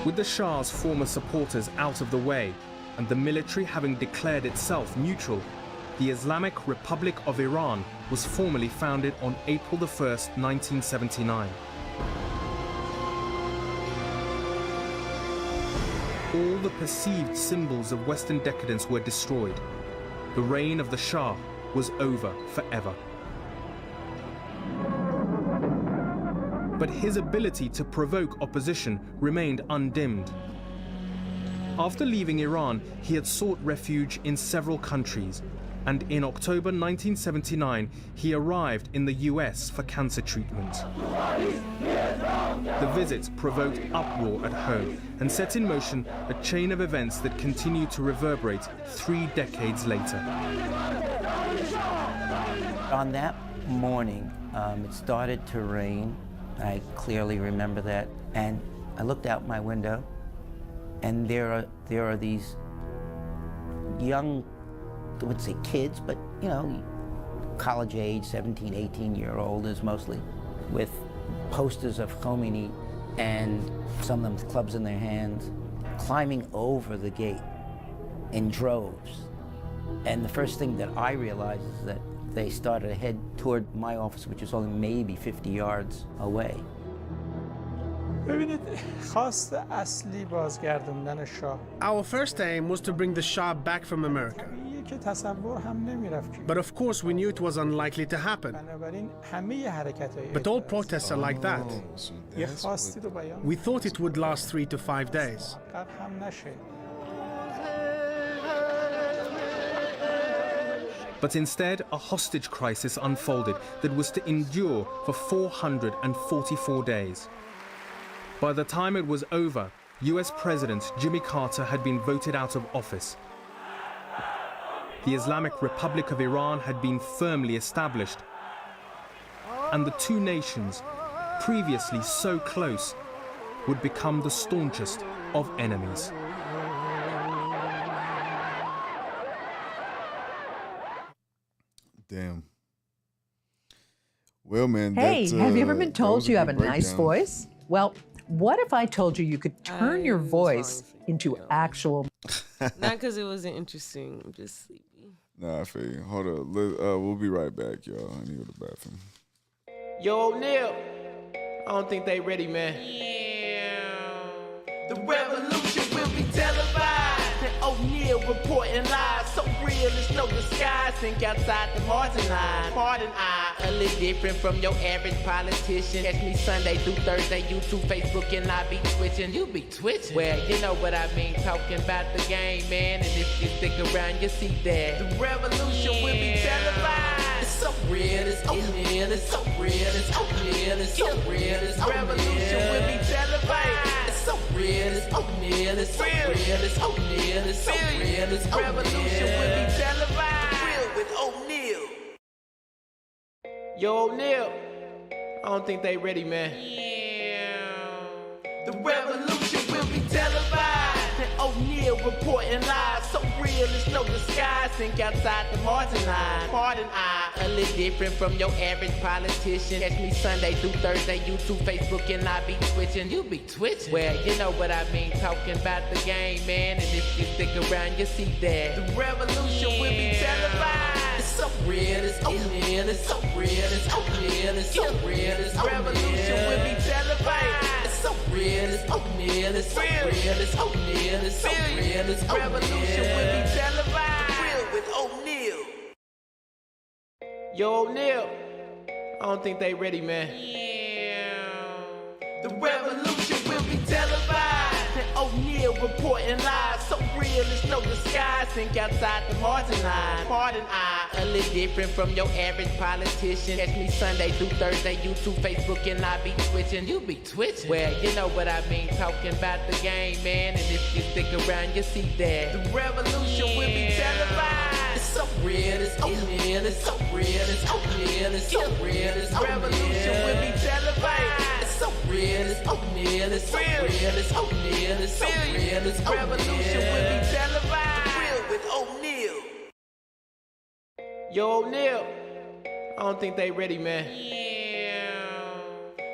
With the Shah's former supporters out of the way, and the military having declared itself neutral, the Islamic Republic of Iran was formally founded on April 1st, 1979. All the perceived symbols of Western decadence were destroyed. The reign of the Shah was over forever. But his ability to provoke opposition remained undimmed. After leaving Iran, he had sought refuge in several countries, and in October 1979, he arrived in the US for cancer treatment. The visit provoked uproar at home and set in motion a chain of events that continue to reverberate 3 decades later. On that morning, it started to rain. I clearly remember that. And I looked out my window, and there are these young, I wouldn't say kids, but, college age, 17, 18-year-olds mostly, with posters of Khomeini and some of them with clubs in their hands, climbing over the gate in droves. And the first thing that I realized is that they started to head toward my office, which is only maybe 50 yards away. Our first aim was to bring the Shah back from America. But of course we knew it was unlikely to happen. But all protests are like that. We thought it would last 3 to 5 days. But instead, a hostage crisis unfolded that was to endure for 444 days. By the time it was over, US President Jimmy Carter had been voted out of office. The Islamic Republic of Iran had been firmly established. And the two nations, previously so close, would become the staunchest of enemies. Damn. Well, man. Hey, have you ever been told you have a nice voice? Well, what if I told you could turn your voice into actual... Not because it wasn't interesting. I'm just sleepy. Nah, I feel you. Hold up. We'll be right back, y'all. I need to go to the bathroom. Yo, O'Neal. I don't think they ready, man. Yeah. The revolution will be televised. O'Neal reporting live. So real, it's no disguise. Think outside the margin line. Pardon, a little different from your average politician. Catch me Sunday through Thursday, YouTube, Facebook, and I be twitching. You be twitching? Well, you know what I mean. Talking about the game, man. And if you stick around, you see that. The revolution will be televised. It's so real, it's O'Neal. It's so real, it's O'Neal. It's so real, it's O'Neal. Revolution will be televised. it's so real, it's O'Neal, it's so real, it's revolution will be televised. Real with O'Neal. Yo, O'Neal, I don't think they ready, man. The revolution will be televised. And O'Neal reporting live. So real, it's no disguise. Think outside the margin line. Pardon, a little different from your average politician. Catch me Sunday through Thursday, YouTube, Facebook, and I be twitching. You be twitching. Well, you know what I mean. Talking about the game, man. And if you stick around, you see that the revolution will be televised. It's so real, it's O'Neal, it's so real, it's O'Neal, it's so real, it's revolution will be televised. It's so real, it's O'Neal, it's so real, it's O'Neal, it's so real, it's revolution will be televised. Real with O'Neal. Yo, O'Neal, I don't think they ready, man. The revolution will be televised. And O'Neal reporting live. So real, it's no disguise. Think outside the margin line. Pardon, a little different from your average politician. Catch me Sunday through Thursday, YouTube, Facebook, and I be twitching. You be twitching. Well, you know what I mean. Talking about the game, man. And if you stick around, you see that the revolution will be televised. It's so real, it's O'Neal, it's so real, it's O'Neal, it's so real, it's revolution will be televised. It's so real, it's O'Neal, it's so real, it's O'Neal, it's so real, it's revolution will be televised. Real with O'Neal. Yo, O'Neal, I don't think they ready, man.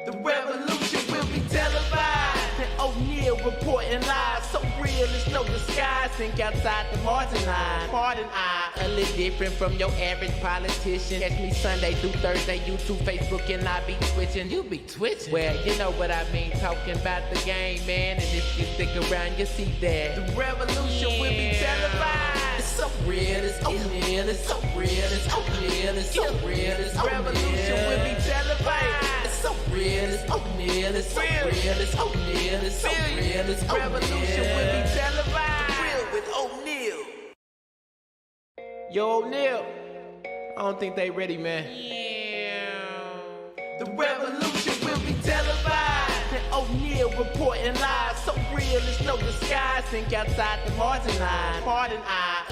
The revolution will be televised. And O'Neal reporting live. So real, it's no disguise. Think outside the margin line. Pardon, a little different from your average politician. Catch me Sunday through Thursday, YouTube, Facebook, and I be twitching. You be twitching. Well, you know what I mean. Talking about the game, man. And if you stick around, you see that the revolution will be televised. It's so real, it's O'Neal, it's so real, it's O'Neal, it's so real, it's revolution will be televised. It's so real, it's O'Neal, it's so real, it's O'Neal, it's so real, it's revolution will be televised. Real with O'Neal. Yo, O'Neal, I don't think they ready, man. The revolution will be televised. And O'Neal reporting live. So real, it's no disguise. Think outside the margin line. Pardon,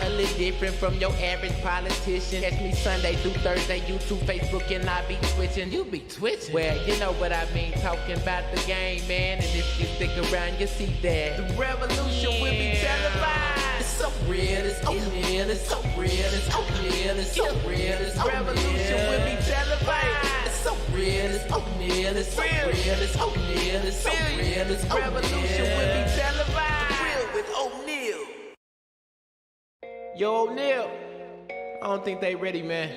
a little different from your average politician. Catch me Sunday through Thursday, YouTube, Facebook, and I be twitching. You be twitching. Well, you know what I mean. Talking about the game, man. And if you stick around, you see that the revolution will be televised. It's so real, it's O'Neal, it's so real, it's O'Neal, it's so real, it's revolution will be televised. It's so real, it's O'Neal, it's so real, it's O'Neal, it's so real, it's revolution will be televised. Real with O'Neal. Yo, O'Neal, I don't think they ready, man.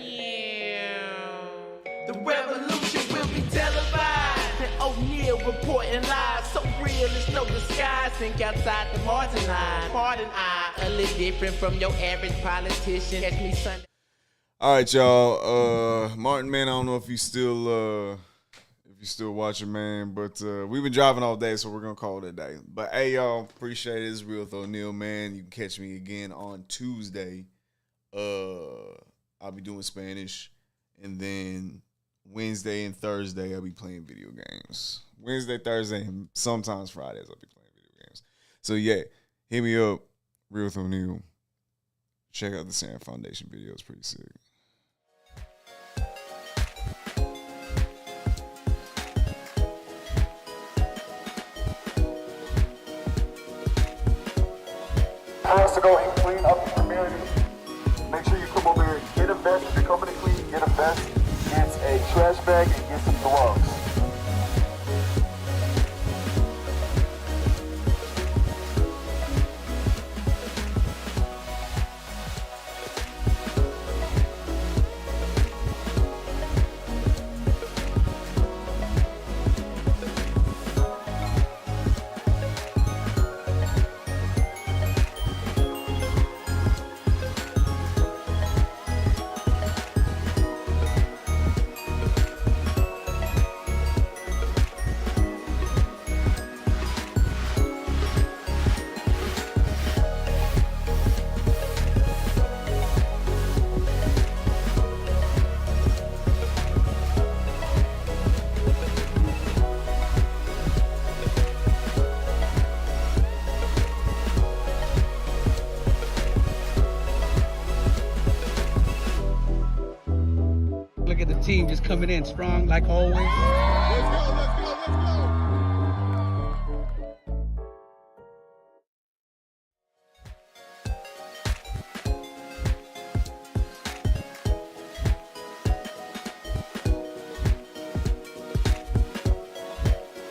The revolution will be televised. And O'Neal reporting live. So real, it's no disguise. Think outside the margin line. Pardon, a little different from your average politician. Catch me Sunday. All right, y'all. Martin, man, I don't know if you still watching, man, but we've been driving all day, so we're gonna call it a day. But hey, y'all, appreciate it. It's Real with O'Neal, man. You can catch me again on Tuesday. I'll be doing Spanish, and then Wednesday and Thursday I'll be playing video games. Wednesday, Thursday, and sometimes Fridays I'll be playing video games. So yeah, hit me up, Real with O'Neal. Check out the Sam Foundation video; it's pretty sick. For us to go and clean up the community, make sure you come over here, get a vest. If you're coming to clean, get a vest, get a trash bag, and get some gloves. just coming in strong like always. Who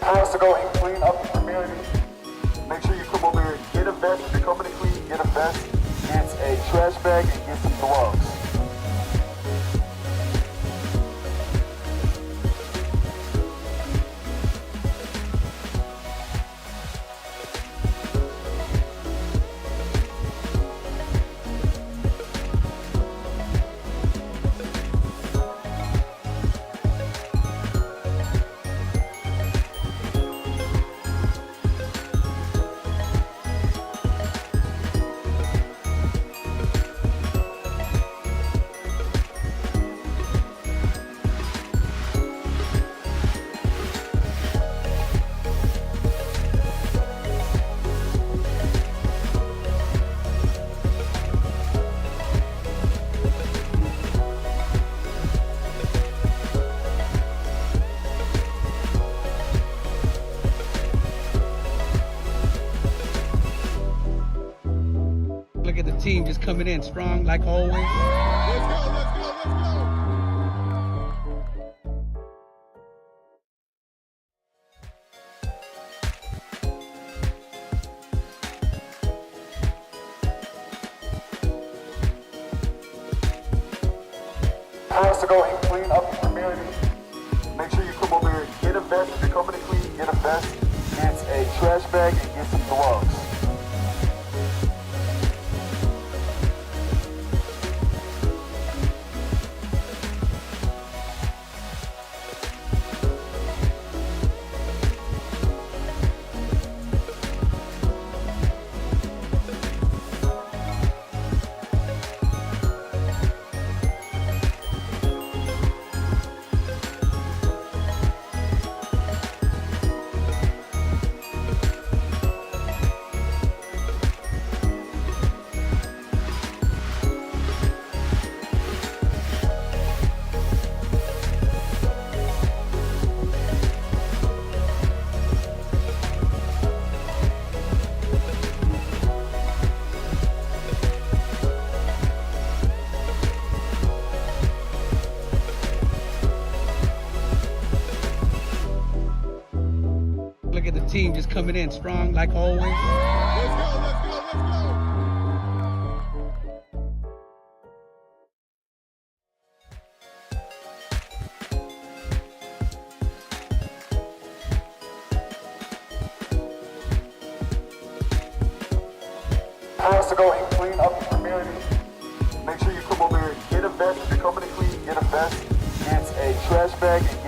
wants to go and clean up the community? Make sure you come over here, get a vest. If you're coming to clean, get a vest, get a trash bag, and get some gloves. Look at the team just coming in strong like always. Who wants to go and clean up the community? Make sure you come over here, get a vest. If you're coming to clean, get a vest, get a trash bag, and get some gloves. Look at the team just coming in strong like always. Who wants to go and clean up the community? Make sure you come over here, get a vest. If you're coming to clean, get a vest, get a trash bag, and